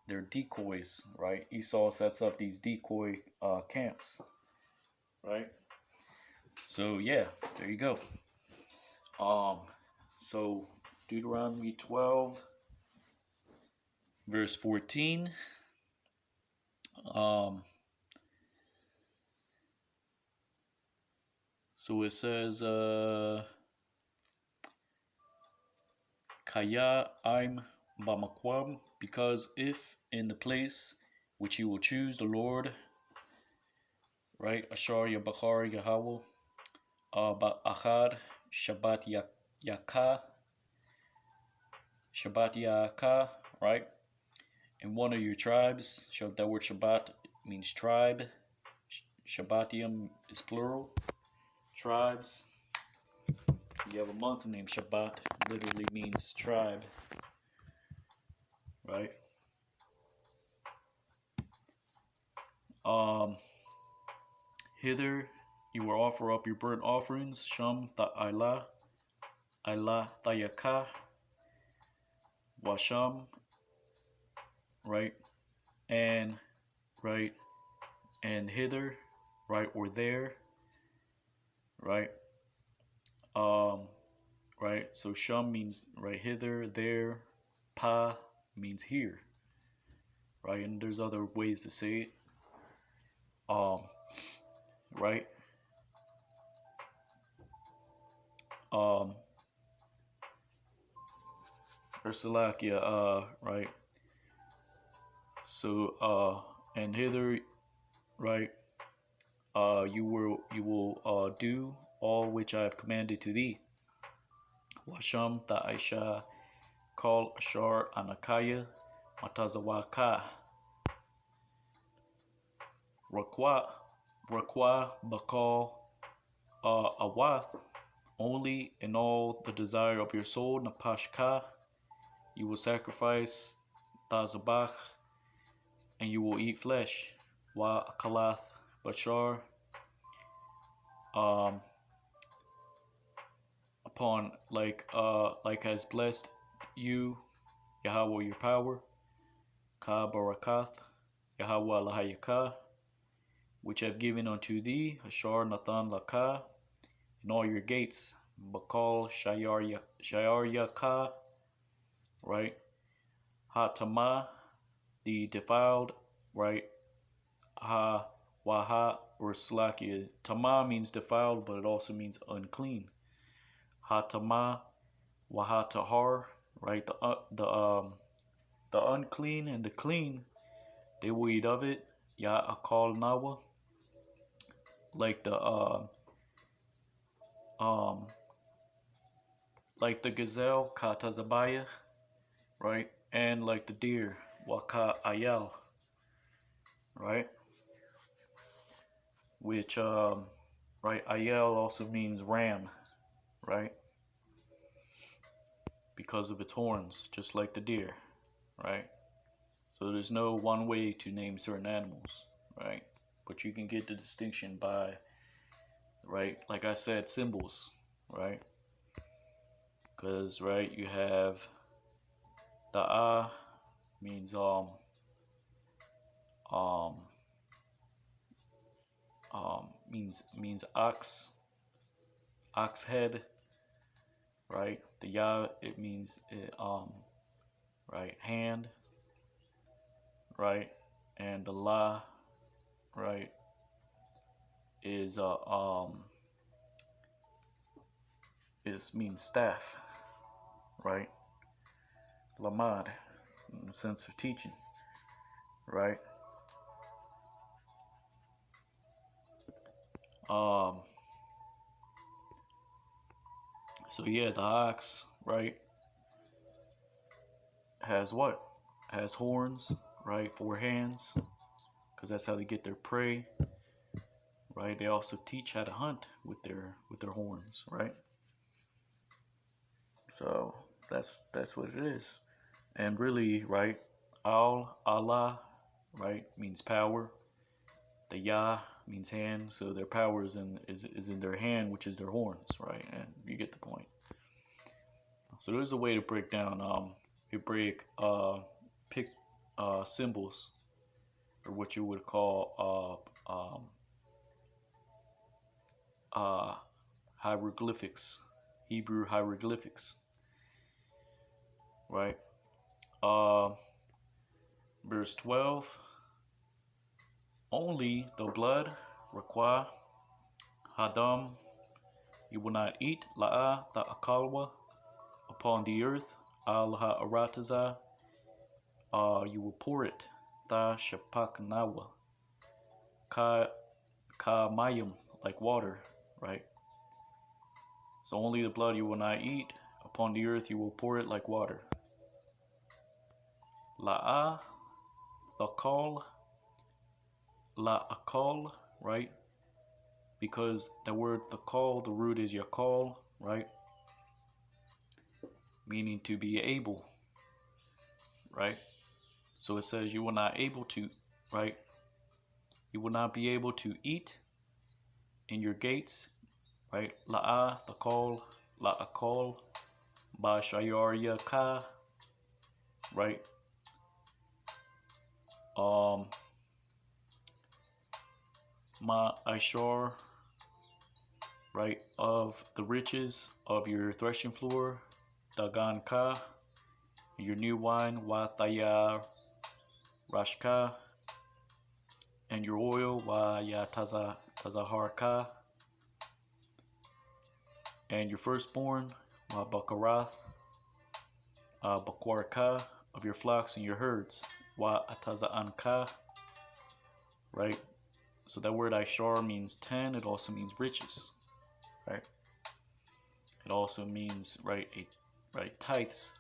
They're decoys, right? Esau sets up these decoy camps, right? So yeah, there you go. So Deuteronomy 12, verse 14. So it says, Kaya I'm Bamakwam, because if in the place which you will choose the Lord, right? Ashar Yabachar Yahweh, Ba'achad, Shabbat Yaka, right? In one of your tribes, that word Shabbat means tribe. Shabbatium is plural. Tribes. You have a month named Shabbat, literally means tribe, right? Hither you will offer up your burnt offerings, Sham ta'ila, Ila tayaka, Washam, right? And right, and hither, right, or there, right? Right, so Sham means right hither, there, Pa means here, right? And there's other ways to say it. Right? Ursulakia, right? So, and hither, right? You will do all which I have commanded to thee. Washam ta'aisha kal ashar anakaya matazawaka. Rakwa bakal awath, only in all the desire of your soul, napashka, you will sacrifice tazabach, and you will eat flesh. Wa kalath bashar, upon like has blessed you, Yahweh your power, Ka Barakath, Yahweh Lahayakah, which have given unto thee, Ashar Nathan Lakah, in all your gates, Bakal Shayar right? Ha-Tama, the defiled, right? Ha-Waha, or Slakia. Tama means defiled, but it also means unclean. Ha-Tama, Waha-Tahar, right? The unclean and the clean, they will eat of it. Ya-Akal Nawa, like um, like the gazelle, Katazabaya, right? And like the deer, Waka Ayal, right? Which, right, Ayal also means ram, right? Because of its horns, just like the deer, right? So there's no one way to name certain animals, right? But you can get the distinction by, right, like I said, symbols, right? Because, right, you have the means um means ox head, right? The ya, it means right, hand, right? And the la, right, is means staff, right? Lamad, in the sense of teaching, right? So yeah, the ox, right, has what? Has horns, right? 4 hands, because that's how they get their prey, right? They also teach how to hunt with their horns, right? So that's what it is. And really, right, Allah, right, means power. The Yah means hand, so their power is in their hand, which is their horns, right? And you get the point. So there's a way to break down Hebraic pick symbols, or what you would call hieroglyphics, Hebrew hieroglyphics, right? Verse 12. Only the blood, Rakwa, Hadam, you will not eat, La'a, Ta'akalwa, upon the earth, Al Ha'arataza, you will pour it, Ta Shapaknawa, Ka Mayim, like water, right? So only the blood you will not eat, upon the earth you will pour it like water. La'a, Thakal, La'akal, right? Because the word thakal, the root is yakal, right? Meaning to be able, right? So it says you will not able to, right? You will not be able to eat in your gates, right? La'a, thakal, la'akal, ba'shayarya ka, right? Ma Ishar, right, of the riches of your threshing floor, Dagan Ka, your new wine, Wataya Rashka, and your oil, Waya Tazahar Ka, and your firstborn, Wa Bakarath, Bakwar Ka, of your flocks and your herds, Wa Ataza'an Ka, right? So that word Ishar means 10, it also means riches, right? It also means, right, tithes.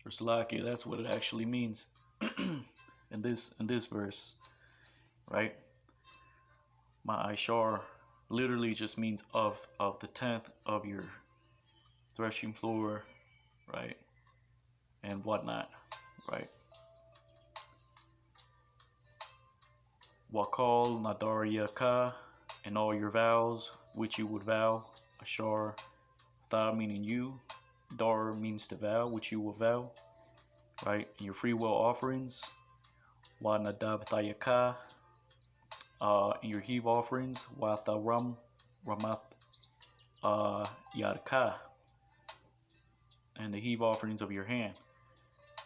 Or Salakia, that's what it actually means in this verse, right? Ma Ishar literally just means of the 10th of your threshing floor, right? And whatnot, right? Wakal Nadaria Ka, and all your vows which you would vow, Ashar, Tha meaning you, Dar means to vow, which you will vow, right? And your free will offerings. Wa nadab thayaka, and your heave offerings. Wa tharam ramat yadka, and the heave offerings of your hand,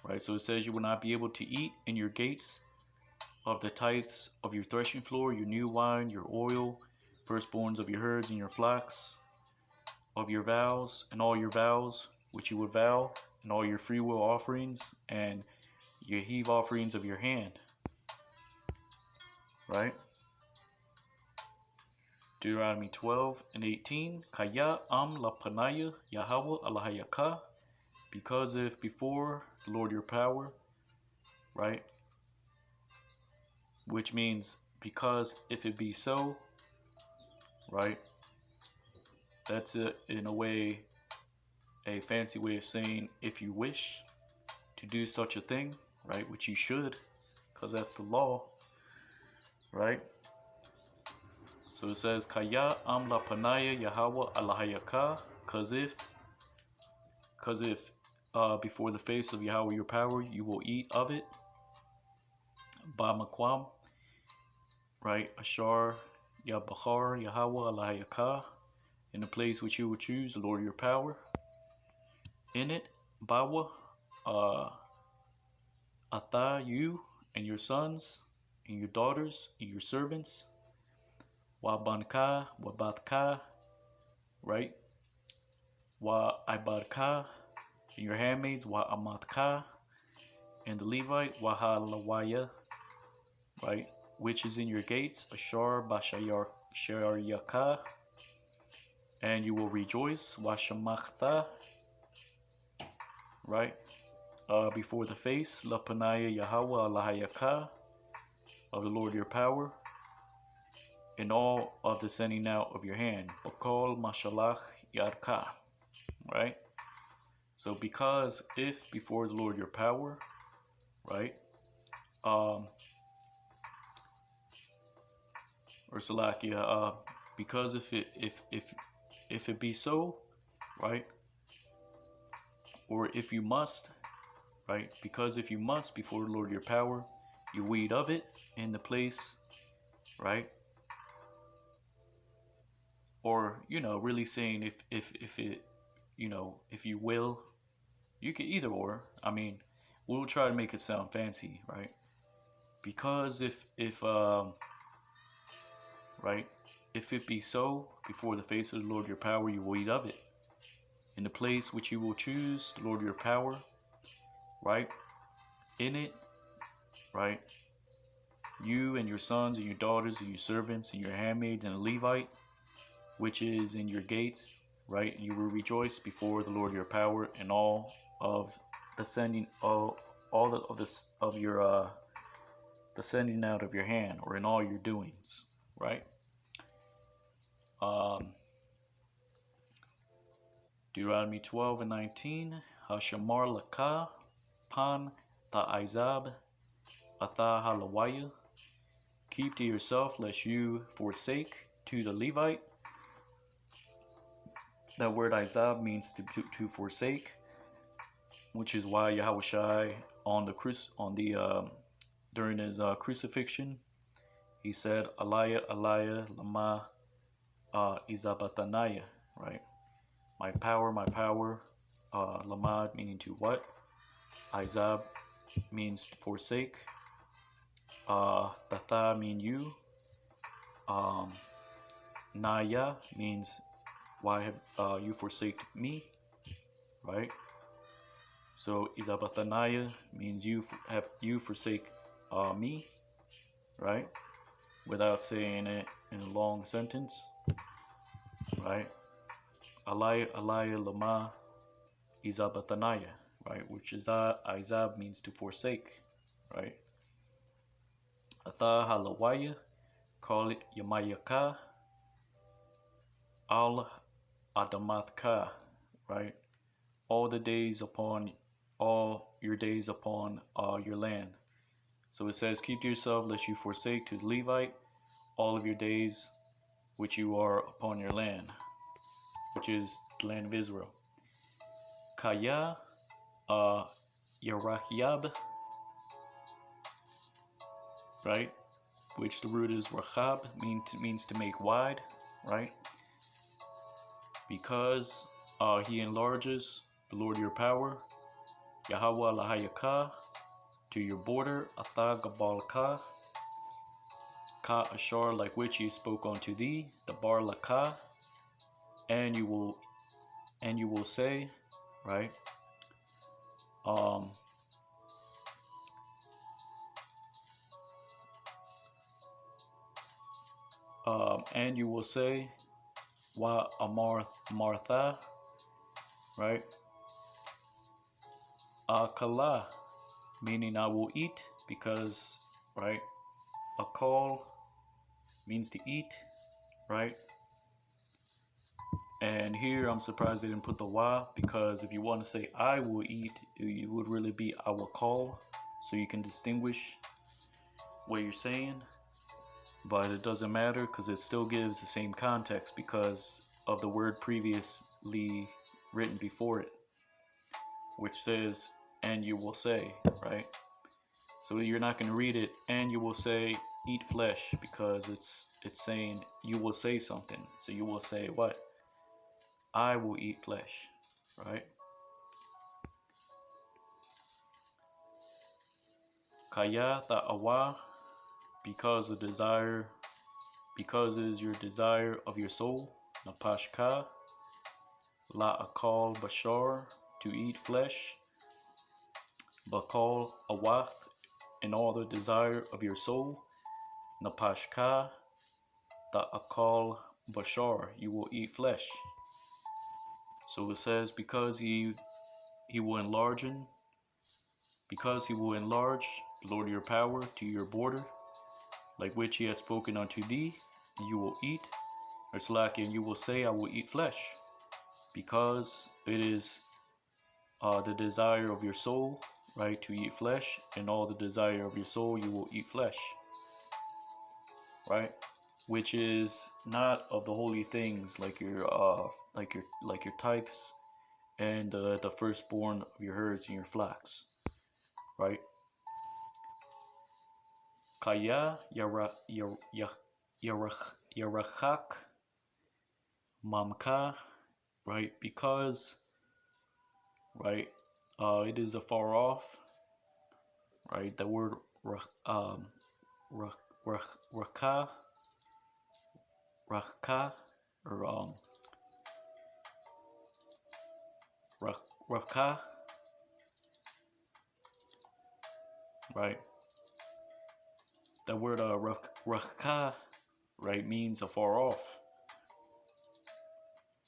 right? So it says you will not be able to eat in your gates of the tithes of your threshing floor, your new wine, your oil, firstborns of your herds and your flocks, of your vows, and all your vows which you would vow, and all your free will offerings, and your heave offerings of your hand, right? Deuteronomy 12 and 18. Kaya am la panaya Yahweh alahayaka, because if before the Lord your power, right? Which means because if it be so, right? That's in a way, a fancy way of saying if you wish to do such a thing, right? Which you should, because that's the law, right? So it says, Kaya am la panaya Yahweh alahayaka, because if before the face of Yahweh your power, you will eat of it. Ba makwam, right? Ashar Yabachar Yahweh alahayaka, in the place which you will choose, the Lord your power. In it, Bawa, Ata, you and your sons and your daughters and your servants, Wabanka, Wabatka, right? Wa Ibarka, and your handmaids, Wa Amatka, and the Levite, Wa Halawaya, right? Which is in your gates, Ashar Bashayar Sharyaka, and you will rejoice, Wa Shamachta, right? Before the face, Lapanaya Yahweh Alahayaka, of the Lord your power, in all of the sending out of your hand, Bakal Mashalach Yarka, right? So because if before the Lord your power, right? Or Salakia, because if it be so, right? Or if you must, right? Because if you must before the Lord your power, you weed of it in the place, right? Or, really saying if it, if you will, you can either or. I mean, we'll try to make it sound fancy, right? Because if right, if it be so before the face of the Lord your power, you will eat of it in the place which you will choose, the Lord your power, right? In it, right? You and your sons and your daughters and your servants and your handmaids and the Levite, which is in your gates, right? You will rejoice before the Lord your power in all of the sending of your the sending out of your hand, or in all your doings, right? Deuteronomy 12 and 19. Hashamar laka pan ta'izab atha halawaya. Keep to yourself lest you forsake to the Levite. That word izab means to forsake, which is why Yahushai during his crucifixion, he said, Alaya, Alaya, Lama Izabatanaya, right? My power, Lamad meaning to what? Izab means to forsake. Tata mean you. Naya means why have you forsake me, right? So Izabatanaya means you forsake me, right? Without saying it in a long sentence, right? Alaya lama Izabatanaya, right? Which is Izab means to forsake, right? Ata halawaya, call it Yamayaka, al Adamatka, right? All your days upon your land. So it says, keep to yourself lest you forsake to the Levite all of your days which you are upon your land, which is the land of Israel. Kaya Yarahyab, right? Which the root is Rachab, means to make wide, right? Because he enlarges the Lord your power, Yahweh Lahayaka, to your border, Atha Gabalka, Ka Ashar, like which he spoke unto thee, the Bar Laka, and you will say, right? And you will say, Wa Amar Martha, right? Akala, meaning I will eat, because, right? Akal means to eat, right? And here I'm surprised they didn't put the wa, because if you want to say I will eat, it would really be I will call, so you can distinguish what you're saying. But it doesn't matter because it still gives the same context because of the word previously written before it, which says, and you will say, right? So you're not going to read it, and you will say, eat flesh, because it's saying you will say something. So you will say what? I will eat flesh, right? Kaya ta'awa, because it is your desire of your soul. Napashka, la akal bashar, to eat flesh. Bakal awath, in all the desire of your soul. Napashka, ta akal bashar, you will eat flesh. So it says, because he will enlarge, the Lord your power to your border, like which he has spoken unto thee, and you will eat. It's like, and you will say, I will eat flesh, because it is the desire of your soul, right, to eat flesh, and all the desire of your soul you will eat flesh, right, which is not of the holy things like your tithes and the firstborn of your herds and your flocks, right? Kaya yarachak mamka, right, because, right, it is afar off, right? The word raka, or raka, right? The word raka, right, means afar off,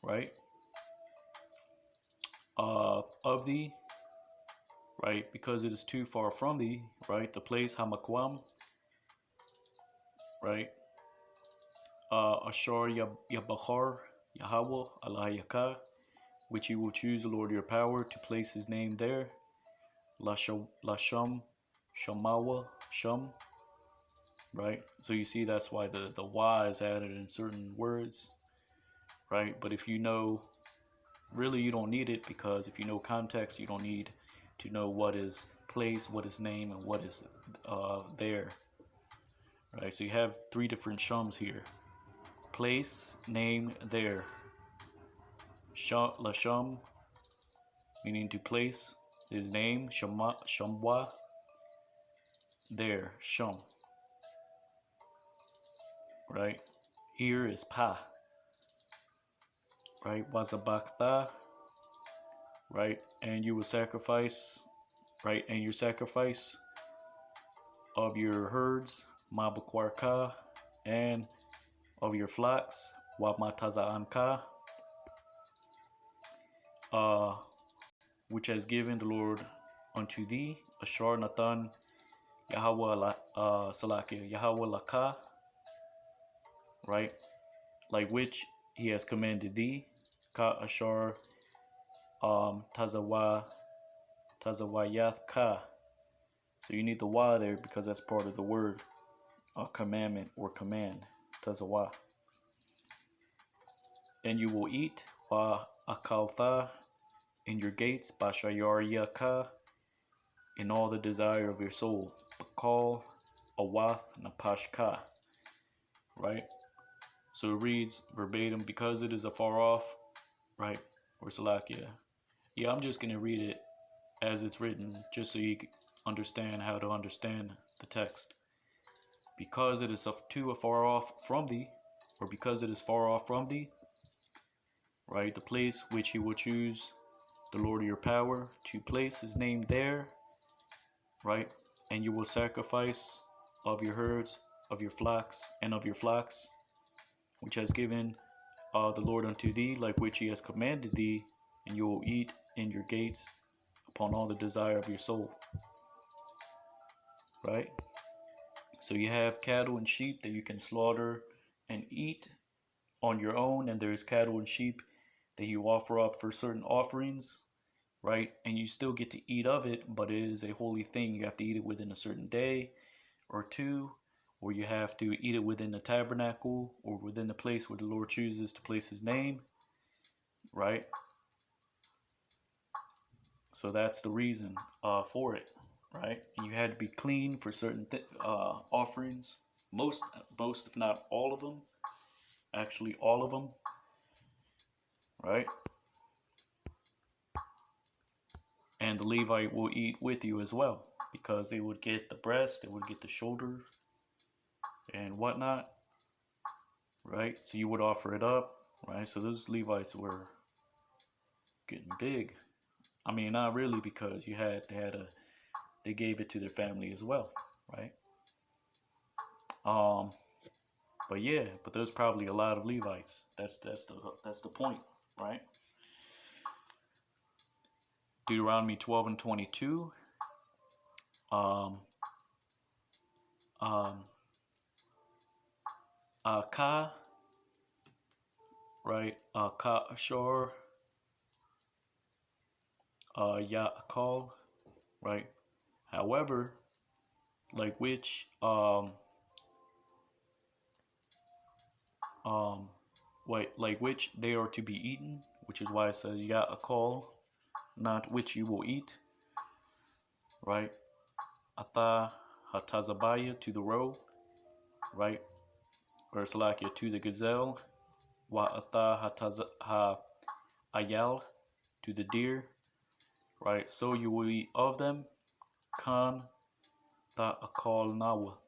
right? Of thee, right? Because it is too far from thee, right? The place hamakwam, right? Ashar Yabahar Yahweh Alayaka, which you will choose the Lord your power to place his name there. Lasham Shamawa Sham, right? So you see that's why the Y is added in certain words, right? But if you know, really you don't need it, because if you know context, you don't need to know what is place, what is name, and what is there, right? So you have three different shams here: place, name, there. Lasham, meaning to place his name. Shamwa, there. Sham, right? Here is pa, right? Wazabakta, right? And you will sacrifice, right? And your sacrifice of your herds, mabakwarka, and of your flocks, wamatazaanka, which has given the Lord unto thee, Ashar Nathan Yahweh Yahweh Laka, right? Like which he has commanded thee, Ka Ashar Tazawayath Ka. So you need the wa there because that's part of the word commandment or command, Tazawa. And you will eat wa akaltha, in your gates, Bashayariyaka, in all the desire of your soul. Bakal, Awath, Napashka. Right? So it reads verbatim, because it is afar off, right? Or Salakia. Yeah, I'm just going to read it as it's written, just so you can understand how to understand the text. Because it is too afar off from thee, or because it is far off from thee, right? The place which he will choose, the Lord of your power, to place his name there, right? And you will sacrifice of your herds, of your flocks, and of your flocks, which has given the Lord unto thee, like which he has commanded thee, and you will eat in your gates upon all the desire of your soul. Right? So you have cattle and sheep that you can slaughter and eat on your own, and there's cattle and sheep that you offer up for certain offerings, right? And you still get to eat of it, but it is a holy thing. You have to eat it within a certain day or two, or you have to eat it within the tabernacle or within the place where the Lord chooses to place his name, right? So that's the reason for it, right? And you had to be clean for certain offerings. Most, if not all of them, actually all of them, right? And the Levite will eat with you as well, because they would get the breast, they would get the shoulder, and whatnot, right? So you would offer it up, right? So those Levites were getting big. I mean, not really, because they gave it to their family as well, right? But yeah, but there's probably a lot of Levites. That's the point, right? Deuteronomy 12 and 22. Um, Ka, right? Ka Ashor, Yaakal, right? However, like which like which they are to be eaten, which is why it says Yaakal, not which you will eat, right? Ata Hatazabaya, to the roe, right? Or Salakia, to the gazelle. Wa Ata Ha Ayal, to the deer, right? So you will eat of them. Kan Ta Akal Nawa,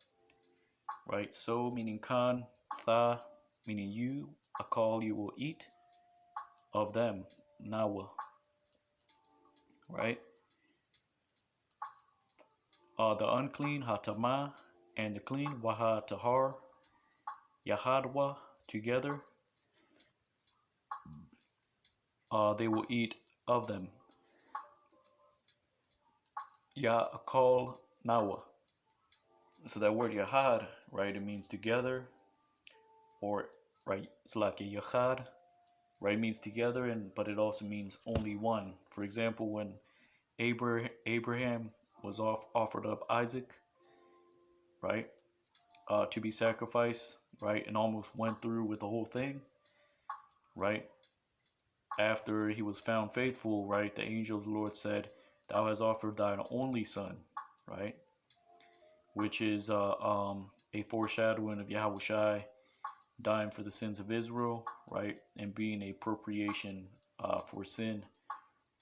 right? So meaning Kan, Tha meaning you, Akal you will eat of them, Nawa, right? The unclean, Hatama, and the clean, Waha Tahar, Yahadwa, together, they will eat of them. Ya Akal Nawa. So that word Yahad, right, it means together, or right, it's like a Yahad, right, means together, but it also means only one. For example, when Abraham was offered up Isaac, right, to be sacrificed, right, and almost went through with the whole thing, right. After he was found faithful, right, the angel of the Lord said, "Thou hast offered thine only son," right, which is a foreshadowing of Yahushai dying for the sins of Israel, right, and being a propitiation for sin,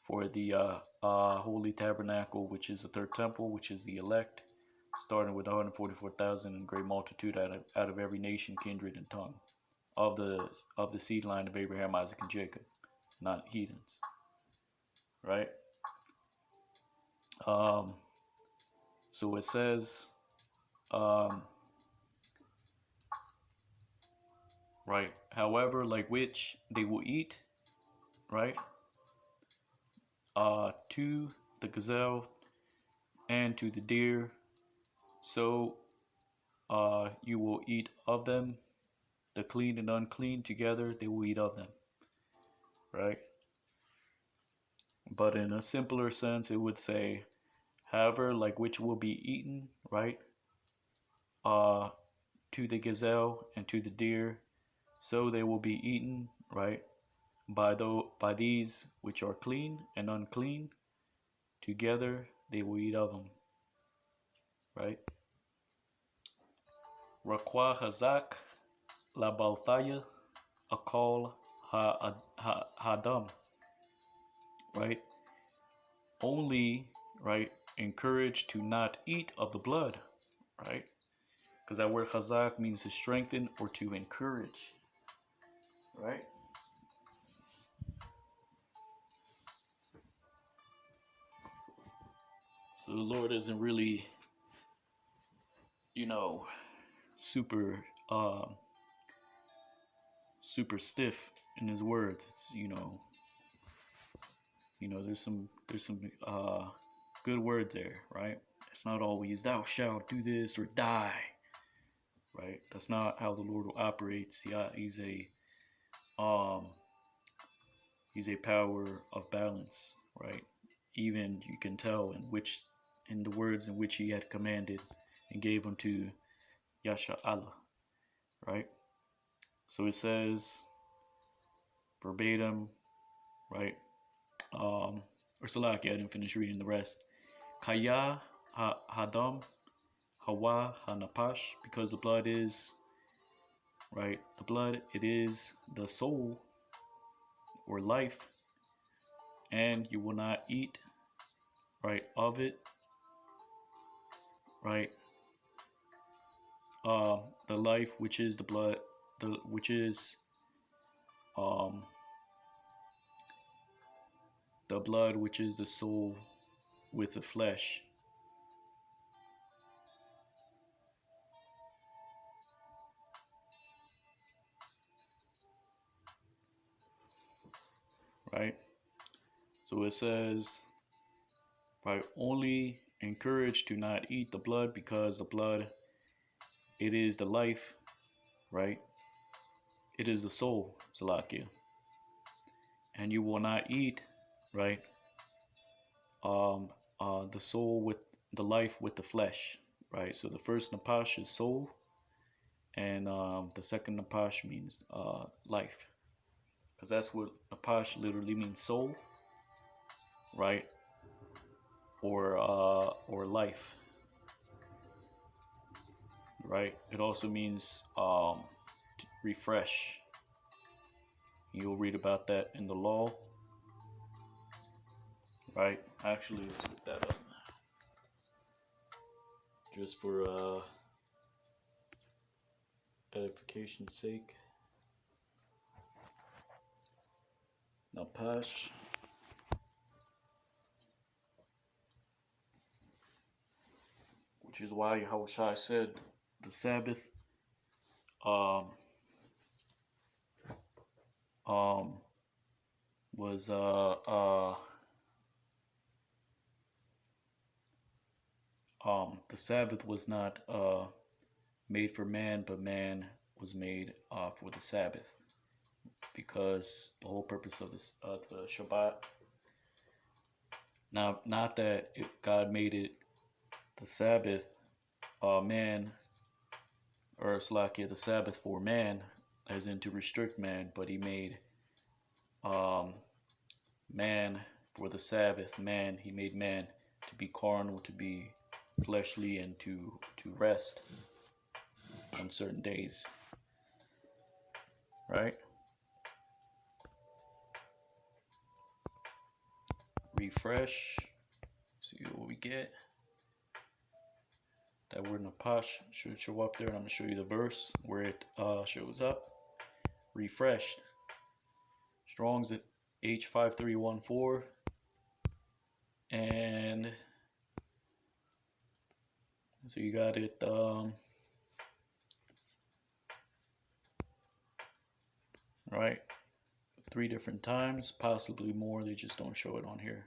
for the holy tabernacle, which is the third temple, which is the elect, starting with 144,000 and great multitude out of every nation, kindred, and tongue, of the seed line of Abraham, Isaac, and Jacob, not heathens, right? So it says, right, however, like which they will eat, right, to the gazelle and to the deer, so you will eat of them, the clean and unclean together, they will eat of them, right? But in a simpler sense, it would say, however, like which will be eaten, right? To the gazelle and to the deer, so they will be eaten, right? By these which are clean and unclean, together they will eat of them. Right? Rakwa Hazak La Balthaya Akal Hadam. Right? Only, right, encouraged to not eat of the blood. Right? Because that word Hazak means to strengthen or to encourage. Right? So the Lord isn't really, super super stiff in his words. It's there's some good words there, right? It's not always thou shalt do this or die, right? That's not how the Lord operates. Um he's a power of balance, right? Even you can tell in the words in which he had commanded and gave unto Yasha Allah, right? So it says verbatim, right? Or Salaki, I didn't finish reading the rest. Kaya Hadam Hawa Hanapash, because the blood is, right? The blood, it is the soul or life, and you will not eat, right, of it, right? The life which is the blood, which is the blood which is the soul with the flesh. Right? So it says, right, only encouraged to not eat the blood, because the blood, it is the life, right? It is the soul, Salakia. And you will not eat, right, the soul with the life with the flesh, right? So the first napash is soul, and the second napash means life, because that's what napash literally means, soul, right, or life, right? It also means to refresh. You'll read about that in the law, right? Actually, let's look that up just for edification's sake. Napash, which is why Yahushua said the Sabbath was the Sabbath was not made for man, but man was made for the Sabbath, because the whole purpose of this the Shabbat. Now, not that God made it the Sabbath, man, or Slakia, the Sabbath for man, as in to restrict man, but he made man for the Sabbath. Man, he made man to be carnal, to be fleshly, and to rest on certain days, right? Refresh, see what we get. That word napash should show up there, and I'm going to show you the verse where it shows up. Refreshed. Strong's at H5314. And so you got it right 3 different times, possibly more. They just don't show it on here.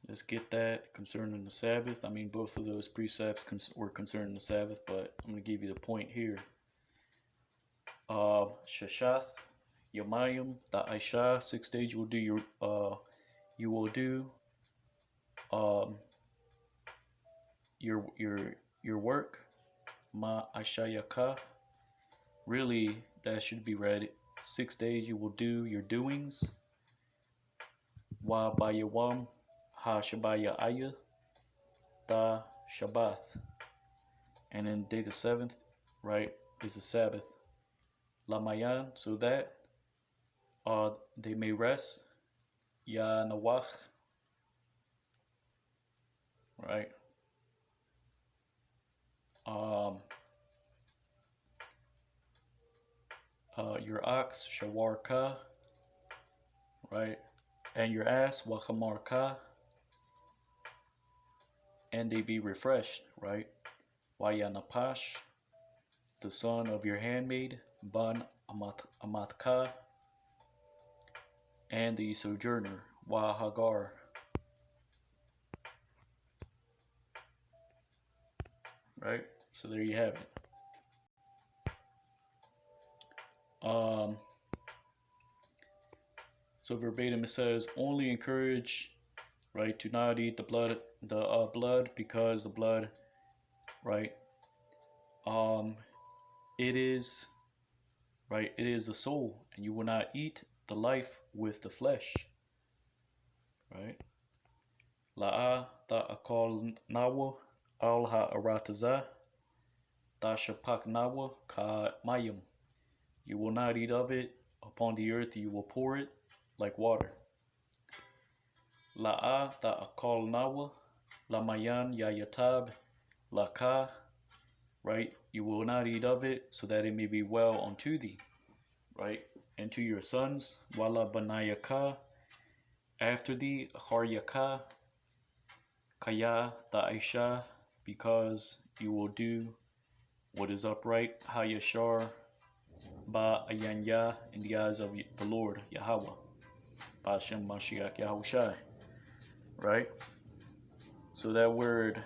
Let's get that concerning the Sabbath. I mean, both of those precepts were concerning the Sabbath, but I'm going to give you the point here. Shashath, Yomayim, Da'aisha, 6 days you will do your work. Ma Ashayaka, really that should be read 6 days you will do your doings. Wa bayawam ha shabaya ayah da Shabbath. And then day the seventh, right, is the Sabbath. Lamayan, so that they may rest. Ya nawach, right? Um, your ox, shawarka, right? And your ass, wakamarka, and they be refreshed, right? Wayanapash, the son of your handmaid, Ban Amatka, and the sojourner, Wahagar. Right? So there you have it. So verbatim it says, only encourage, right, to not eat the blood, because the blood, right, it is, right, it is the soul, and you will not eat the life with the flesh, right? La'a ta'akol nawa al ha'arataza tashapak nawa ka mayim. You will not eat of it upon the earth, you will pour it like water. La'a ta'akol nawa lamayan yayatab laka, right? You will not eat of it, so that it may be well unto thee, right? And to your sons, wala banayaka, after thee, haryaka, kaya ta'isha, because you will do what is upright, hayashar, ba ayanya, in the eyes of the Lord, Yahweh, ba Hashem Mashiach Yahushai, right? So that word,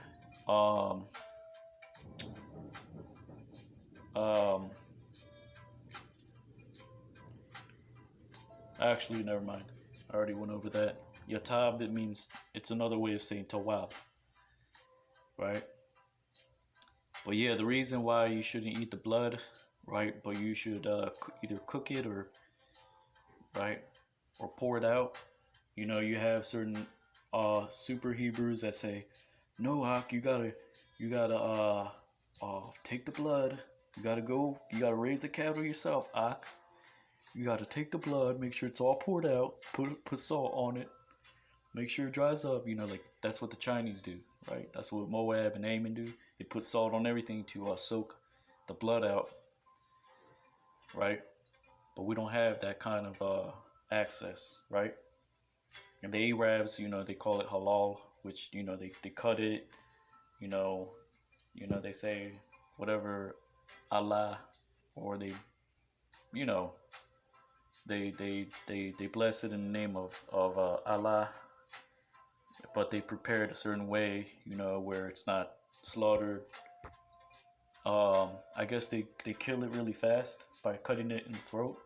actually, never mind. I already went over that. Yatab, it means, it's another way of saying tawab, right? But yeah, the reason why you shouldn't eat the blood, right? But you should either cook it or, right, or pour it out. You know, you have certain super Hebrews that say, no, Ak, you gotta take the blood. You gotta raise the cattle yourself, Ak. You gotta take the blood, make sure it's all poured out, put salt on it, make sure it dries up. You know, like that's what the Chinese do, right? That's what Moab and Ammon do. They put salt on everything to soak the blood out, right? But we don't have that kind of access, right? And the Arabs, you know, they call it halal, which, you know, they cut it, you know, they say whatever Allah, or they, you know, they bless it in the name of Allah, but they prepare it a certain way, you know, where it's not slaughtered. I guess they kill it really fast by cutting it in the throat,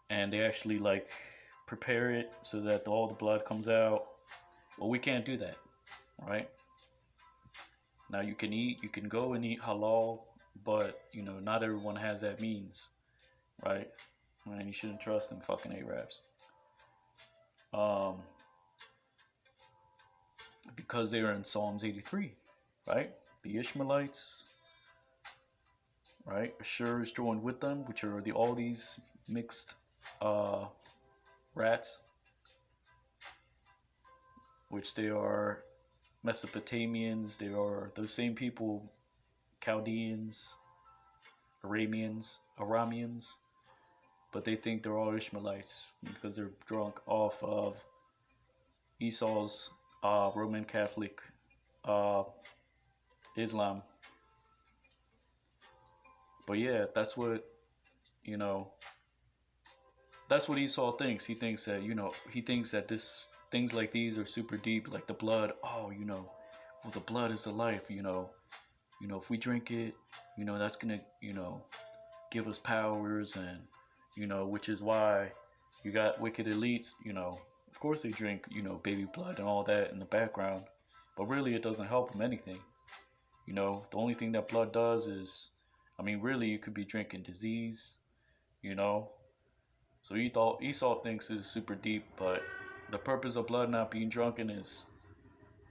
and they actually like prepare it so that all the blood comes out. Well, we can't do that, right? Now you can go and eat halal, but you know, not everyone has that means, right? And you shouldn't trust in fucking Arabs. Because they are in Psalms 83, right? The Ishmaelites, right? Ashur is joined with them, which are all these mixed rats, which they are Mesopotamians. They are those same people, Chaldeans, Arameans, but they think they're all Ishmaelites because they're drunk off of Esau's Roman Catholic Islam. But yeah, that's what, you know, that's what Esau thinks. He thinks that things like these are super deep, like the blood. Oh, you know, well, the blood is the life. You know, if we drink it, you know, that's gonna, you know, give us powers, and you know, which is why you got wicked elites. You know, of course they drink, you know, baby blood and all that in the background, but really it doesn't help them anything. You know, the only thing that blood does is I mean, really, you could be drinking disease, you know. So Esau thinks it's super deep, but the purpose of blood not being drunken is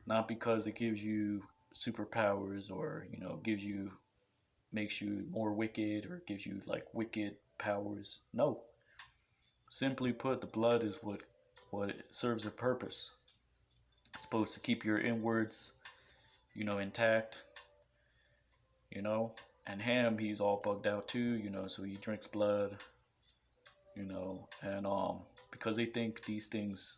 not because it gives you superpowers or makes you more wicked or gives you like wicked powers. No, simply put, the blood is what it serves a purpose. It's supposed to keep your inwards, intact, you know. And Ham, he's all bugged out too, so he drinks blood, and because they think these things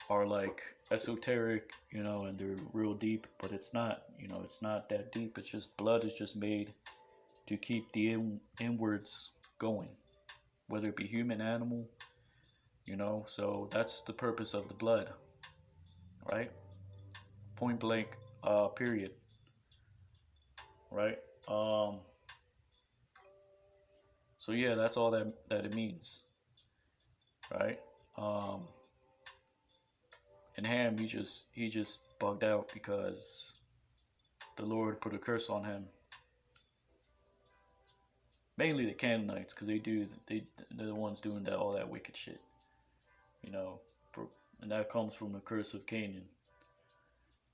are like esoteric, and they're real deep, but it's not, it's not that deep. It's just blood is just made to keep the inwards going, whether it be human, animal, so that's the purpose of the blood, right? Point blank, period, right? So yeah, that's all that it means, right? And Ham, he just bugged out because the Lord put a curse on him. Mainly the Canaanites, because they're the ones doing all that wicked shit, you know. And that comes from the curse of Canaan,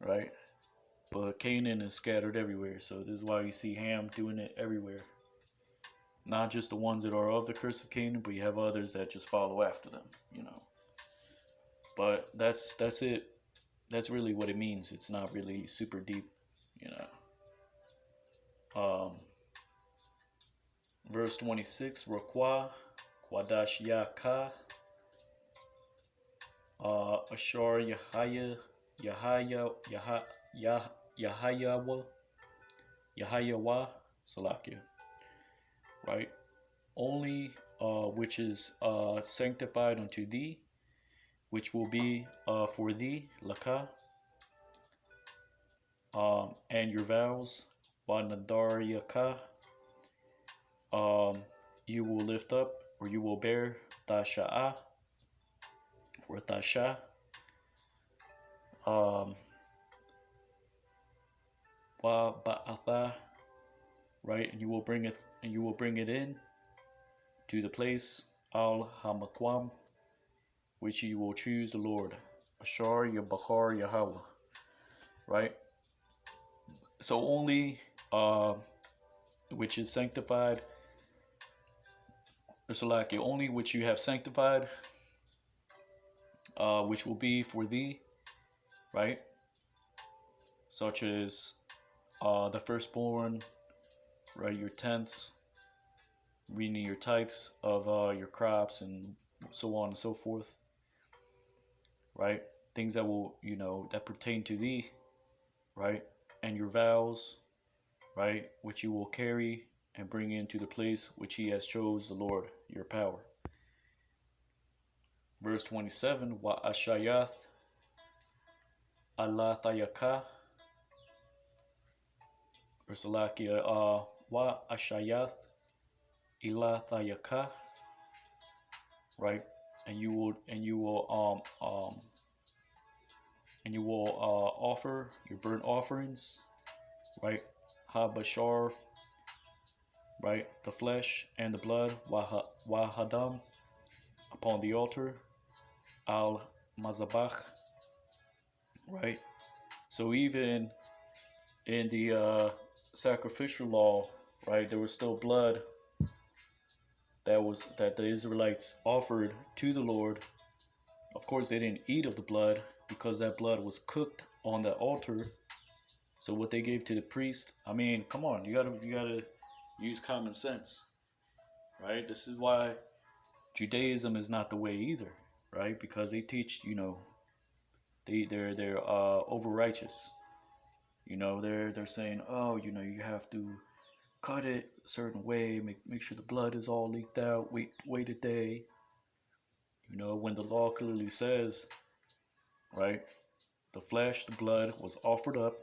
right? But Canaan is scattered everywhere, so this is why you see Ham doing it everywhere. Not just the ones that are of the curse of Canaan, but you have others that just follow after them, But that's it. That's really what it means. It's not really super deep, you know. Verse 26, Rakwa, Kwadash Yaka, Ashar Yahaya, Yahayawa, Salakia, right? Only which is sanctified unto thee, which will be for thee, Laka, and your vows, Wanadariyaka, you will lift up, or you will bear Tasha'a, or Tasha, Wa Ba'atha, right? And you will bring it in to the place Al Hamakwam, which you will choose the Lord, Ashar Yabachar Yahweh, right? So only which is sanctified, or Salaki, only which you have sanctified, which will be for thee, right? Such as the firstborn, right? Your tenths, meaning your tithes of your crops, and so on and so forth, right? Things that will, that pertain to thee, right? And your vows, right? Which you will carry and bring into the place which he has chose the Lord, your power. Verse 27, Wa Ashayath Alathayaka, or Salakia, Wa Ashayath Ilathayaka, right? And you will offer your burnt offerings, right? Ha-bashar, right? The flesh and the blood, wahadam, upon the altar, al-mazabach, right? So even in the sacrificial law, right, there was still blood that the Israelites offered to the Lord. Of course, they didn't eat of the blood because that blood was cooked on the altar. So what they gave to the priest, I mean, come on, you gotta use common sense, right? This is why Judaism is not the way either, right? Because they teach, they're over righteous. They're saying, oh, you have to cut it a certain way, make sure the blood is all leaked out, wait a day. When the law clearly says, right, the flesh, the blood was offered up,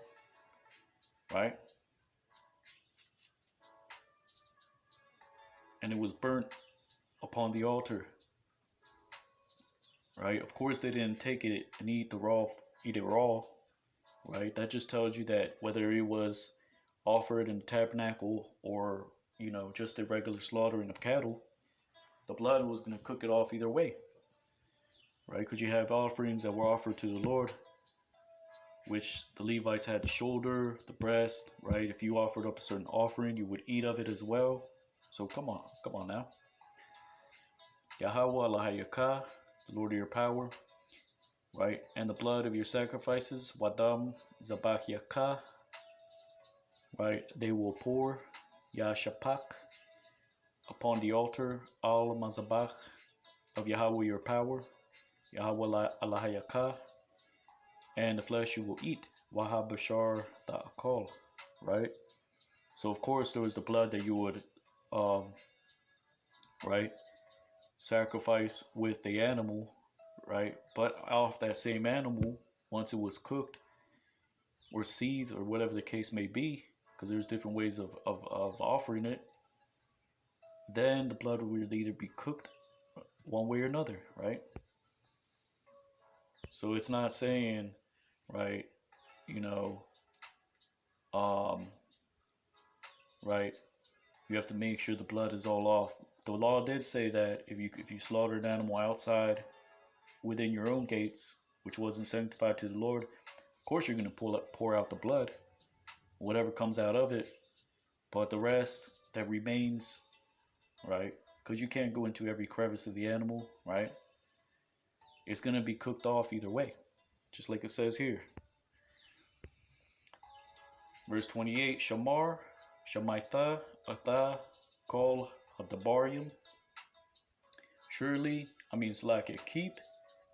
right? And it was burnt upon the altar, right? Of course, they didn't take it and eat it raw, right? That just tells you that whether it was offer it in the tabernacle or, just a regular slaughtering of cattle, the blood was going to cook it off either way, right? Because you have offerings that were offered to the Lord, which the Levites had the shoulder, the breast, right? If you offered up a certain offering, you would eat of it as well. So come on now. Yahweh Lahayakah, the Lord of your power, right? And the blood of your sacrifices, Wadam Zabahyakah, right? They will pour Yashapak upon the altar, Al Mazabach of Yahweh your power, Yahweh Lahayakah, and the flesh you will eat, Wahab Bashar Ta'akal, right? So of course there was the blood that you would, right, sacrifice with the animal, right? But off that same animal, once it was cooked or seethed or whatever the case may be, because there's different ways of offering it, then the blood would either be cooked one way or another, right? So it's not saying, right, right, you have to make sure the blood is all off. The law did say that if you slaughter an animal outside within your own gates, which wasn't sanctified to the Lord, of course you're going to pour out the blood, whatever comes out of it. But the rest that remains, right, because you can't go into every crevice of the animal, right, it's going to be cooked off either way, just like it says here. Verse 28, Shamar, Shamaita, Atha, Kol, Hadabarium. Surely, it's like a keep,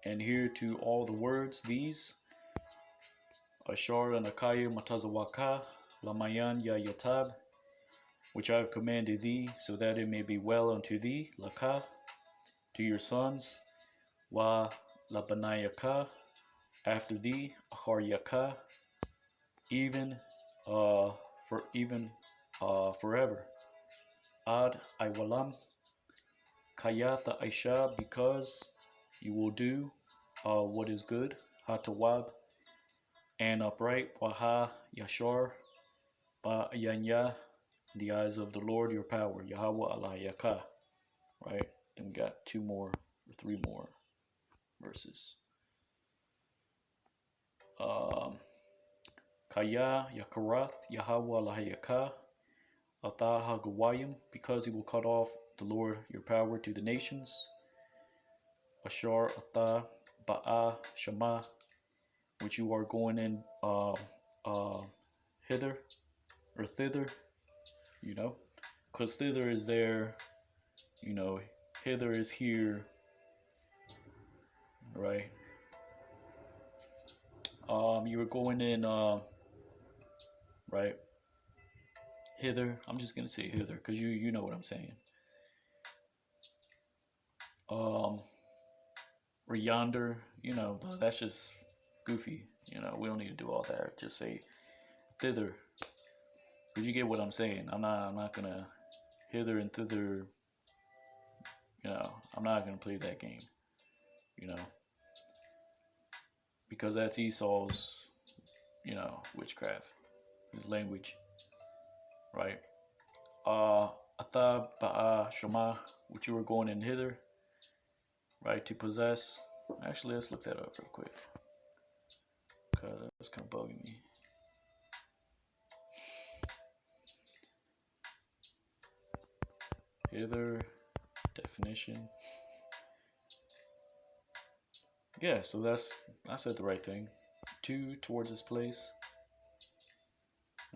and here to all the words, these, Ashar Anakaya Matazawaka, Lamayan Ya Yatab, which I have commanded thee, so that it may be well unto thee, Laka, to your sons, Wa Labanayaka, after thee, Aharyaka, even forever. Ad Iwalam, Kayata Aisha, because you will do what is good, Hatawab, and upright, Waha Yashar, Ba Yanya, the eyes of the Lord your power, Yahweh Allah Yakah, right? Then we got 2 more or 3 more verses. Kaya Yakarath, Yahweh Allah Yakah, Atha Hagawayim, because he will cut off the Lord your power to the nations. Ashar Atha Ba'a Shema, which you are going in hither or thither, because thither is there, hither is here, right? You were going in, right? Hither. I'm just gonna say hither because you know what I'm saying. Or yonder, that's just goofy. We don't need to do all that. Just say thither. Did you get what I'm saying? I'm not gonna hither and thither. I'm not gonna play that game. Because that's Esau's, witchcraft, his language, right? Atha ba'a shema, which you were going in hither, right, to possess. Actually, let's look that up real quick, because that was kind of bugging me. Hither, definition. Yeah, so I said the right thing. To, towards this place,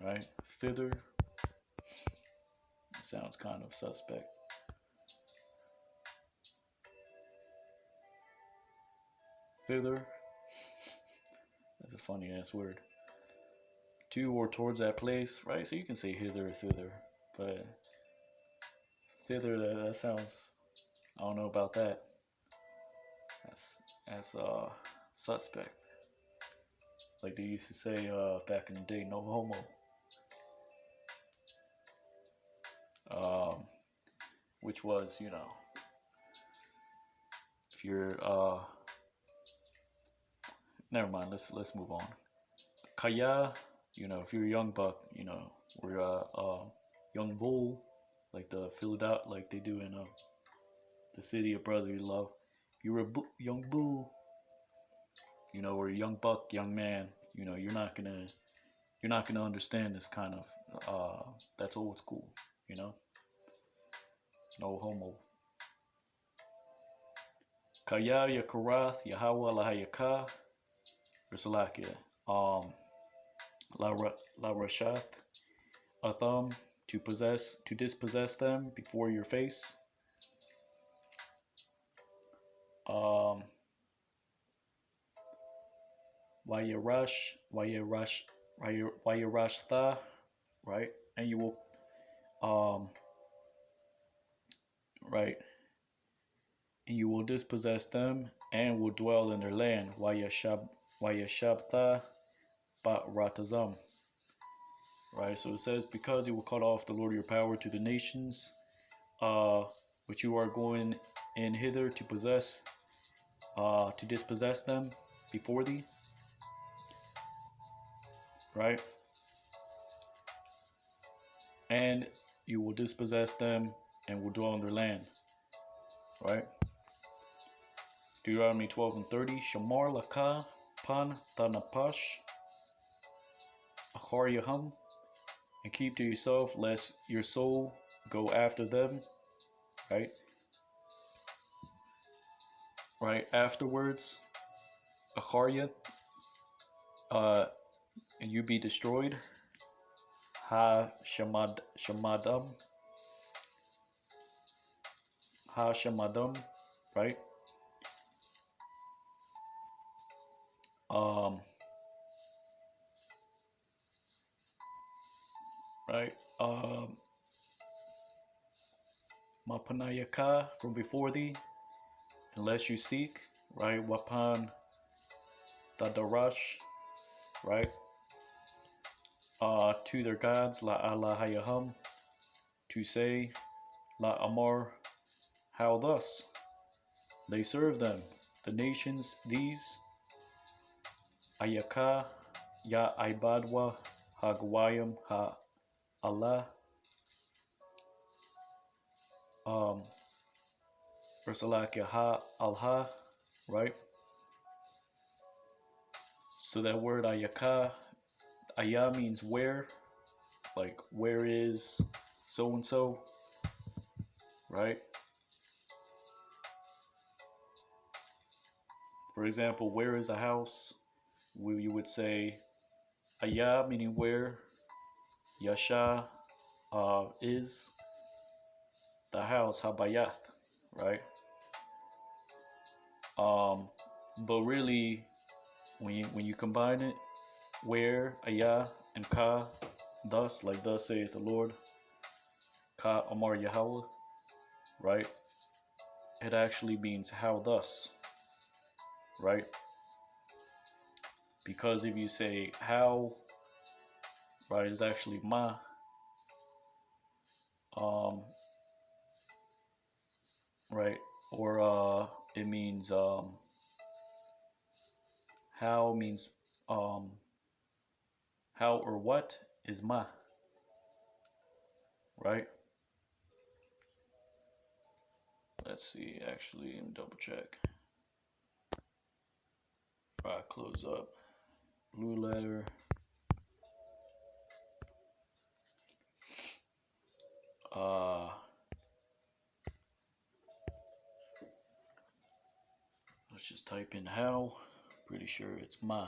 right? Thither. It sounds kind of suspect. Thither. That's a funny ass word. To or towards that place, right? So you can say hither or thither, but thither, that sounds, I don't know about that. That's suspect. Like they used to say back in the day, no homo. Which was, if you're never mind, let's move on. Kaya, if you're a young buck, Or young bull, like the Philadelphia, like they do in the city of brotherly love. You're a young bull, or a young buck, young man. You're not gonna understand this kind of. That's old school. No homo. Kaya Yakarath Yahweh Lahayaka Rasalakia. La Rashath Atham to dispossess them before your face. Wayarashtha, right? And you will right, and you will dispossess them and will dwell in their land. Wayashabtha Ratazam. Right, so it says, because you will cut off the Lord of your power to the nations, which you are going in hither to possess, to dispossess them before thee. Right, and you will dispossess them and will dwell in their land. Right. Deuteronomy 12:30. Shamar laka pan tanapash achar yaham, and keep to yourself lest your soul go after them. Right. Right. Afterwards, acharya, and you be destroyed. Ha shamadam. Ha shamadam. Right. Right. Mapanayaka, from before thee, unless you seek. Right. Wapan Tadarash. Right. To their gods, La Alahayaham, to say, La Amar, how thus? They serve them, the nations, these, Ayaka, Ya Ibadwa, Hagwayam, Ha Allah, Versalakya Ha Alha, right? So that word Ayaka, Aya means where, like where is so and so, right? For example, where is a house? You would say Aya, meaning where. Yasha is the house, Habayath, right? But really, when you combine it, where, Aya, and Ka, thus, like thus saith the Lord, Ka Amar Yahweh, right? It actually means how thus, right? Because if you say how, right, it's actually ma. Right, or it means how means how or what is ma, right? Let's see, actually, let me double check. If I close up, blue letter, let's just type in how. Pretty sure it's ma.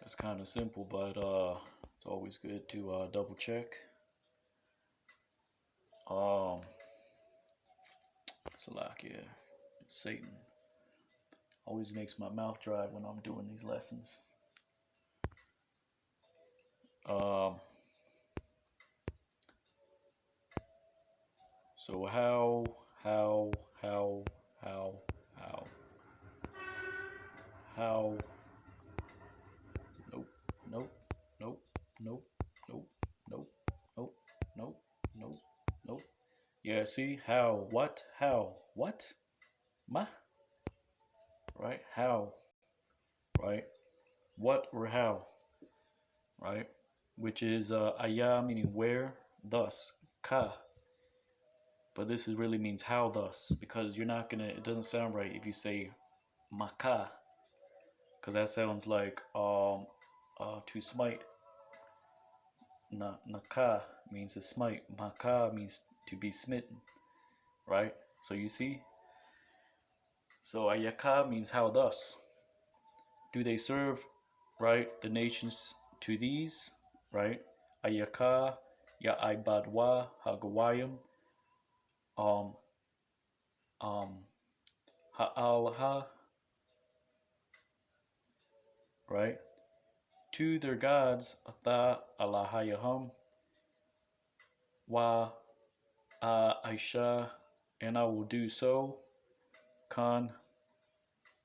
It's kind of simple, but it's always good to double check. Salakia, Satan always makes my mouth dry when I'm doing these lessons. So how nope, nope, nope, nope, nope, nope, nope, nope, nope, nope. Yeah, see, how, what, ma, right? How, right? What or how, right? which is ayah meaning where, thus, ka. But this is really means how thus, because you're not gonna, it doesn't sound right if you say maka, because that sounds like to smite. Naka means to smite, maka means to be smitten, right? So you see, so ayaka means how thus do they serve, right, the nations to these, right? Ayaka ya ibadwa hagawayim um um ha'alha, right? To their gods, atha alahayahum wa aisha, and I will do so. Khan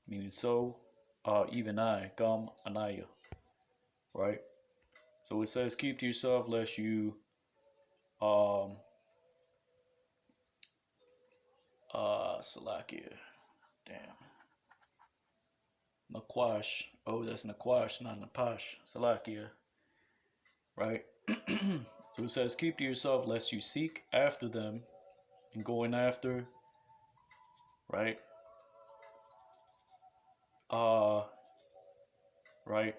meaning so, even I, gum anaya, right? So it says, keep to yourself lest you um Salakia. Damn. Nakwash. Oh, that's Nakwash, not Napash. Salakia. Right? So it says, keep to yourself lest you seek after them and going after, right? Right?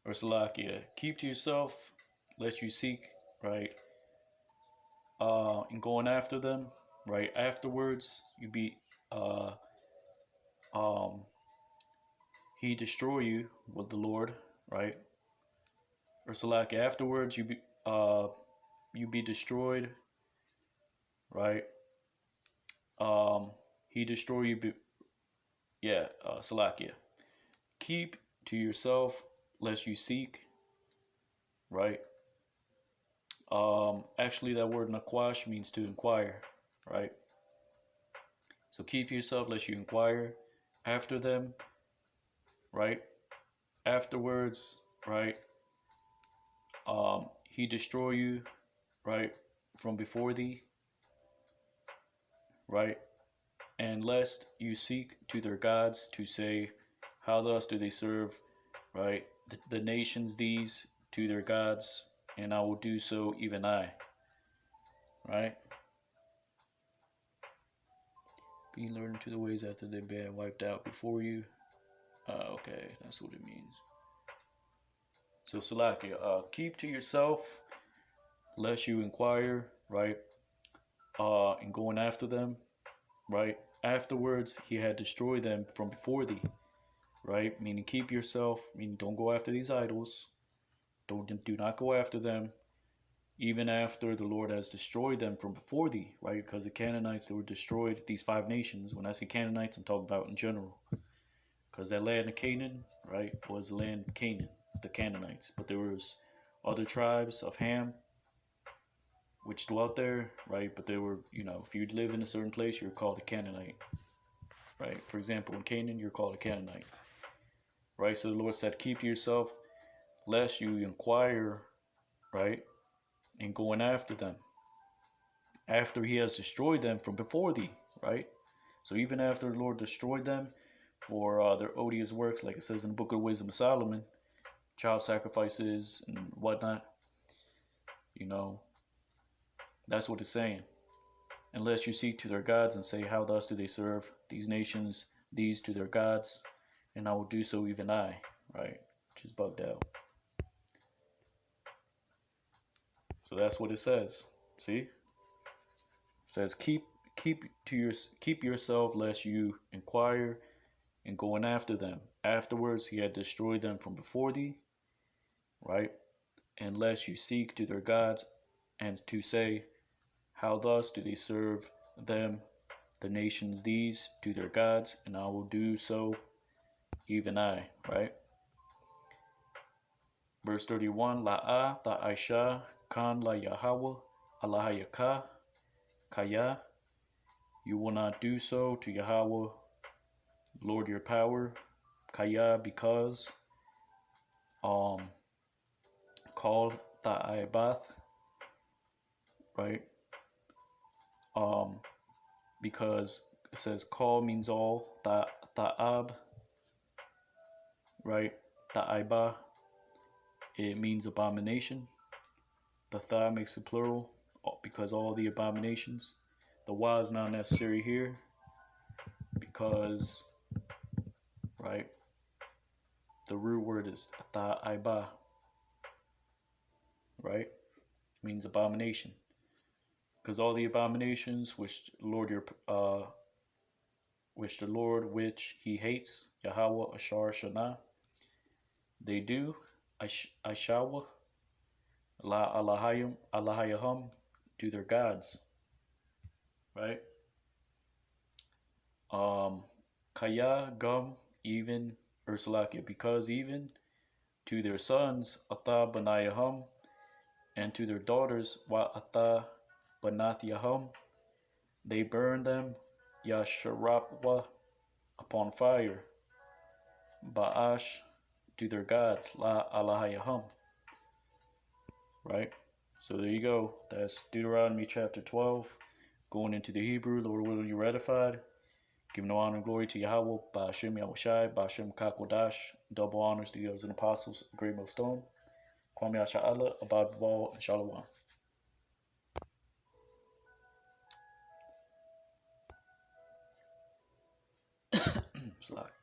Or Salakia. Keep to yourself lest you seek, right? And going after them, right? Afterwards, you be, um, he destroy you with the Lord, right? Or Salakia. Afterwards, you be destroyed, right? Um, he destroy you. Salakia. Keep to yourself lest you seek, right? Actually, that word nakwash means to inquire, right? So keep yourself lest you inquire after them, right? Afterwards, right? He destroy you, right? From before thee, right? And lest you seek to their gods to say, how thus do they serve, right? The nations these to their gods, and I will do so even I, right? Be learned to the ways after they've been wiped out before you. Okay, that's what it means. So Salakia, keep to yourself, lest you inquire, right? And going after them, right? Afterwards, he had destroyed them from before thee, right? Meaning keep yourself, meaning don't go after these idols. Do not go after them, even after the Lord has destroyed them from before thee, right? Because the Canaanites, they were destroyed, these 5 nations. When I say Canaanites, I'm talking about in general. Because that land of Canaan, right, was the land of Canaan, the Canaanites. But there was other tribes of Ham, which dwelt there, right? But they were, if you live in a certain place, you're called a Canaanite, right? For example, in Canaan, you're called a Canaanite, right? So the Lord said, keep yourself lest you inquire, right, and going after them after he has destroyed them from before thee, right? So even after the Lord destroyed them for their odious works, like it says in the book of Wisdom of Solomon, child sacrifices and whatnot, that's what it's saying. Unless you seek to their gods and say, how thus do they serve these nations, these to their gods, and I will do so even I, right? Which is bugged out. So that's what it says. See? It says keep yourself lest you inquire and going after them. Afterwards he had destroyed them from before thee, right? Unless you seek to their gods and to say, how thus do they serve them, the nations these, to their gods, and I will do so even I, right? Verse 31, La'a ta'aisha kan la Yahweh alahayaka kaya. You will not do so to Yahweh, Lord your power, kaya, because called ta'aibath, right? Because it says call means all, ta'ab, right? Ta'aiba, it means abomination. The tha makes it plural because all the abominations. The wa is not necessary here because, right, the root word is tha aiba, right? It means abomination. Because all the abominations which the Lord which he hates, Yahweh Ashar Shana, they do, Ashawa, La Alahayahum, to their gods, right? Kaya Gum, even Ursulakia, because even to their sons, Ata Banayahum, and to their daughters, Wa Ata Banathiyahum, they burn them, Yasharapwa, upon fire, Ba'ash, to their gods, La Alahayahum, right? So there you go. That's Deuteronomy chapter 12. Going into the Hebrew, Lord willing, you ratified. Giving no honor and glory to Yahweh, Ba'ashem Yahushai, Ba'ashem Kakodash. Double honors to the elders and apostles, a great millstone. Kwame Asha'Allah, Abad Baal, and Shalom. Slide.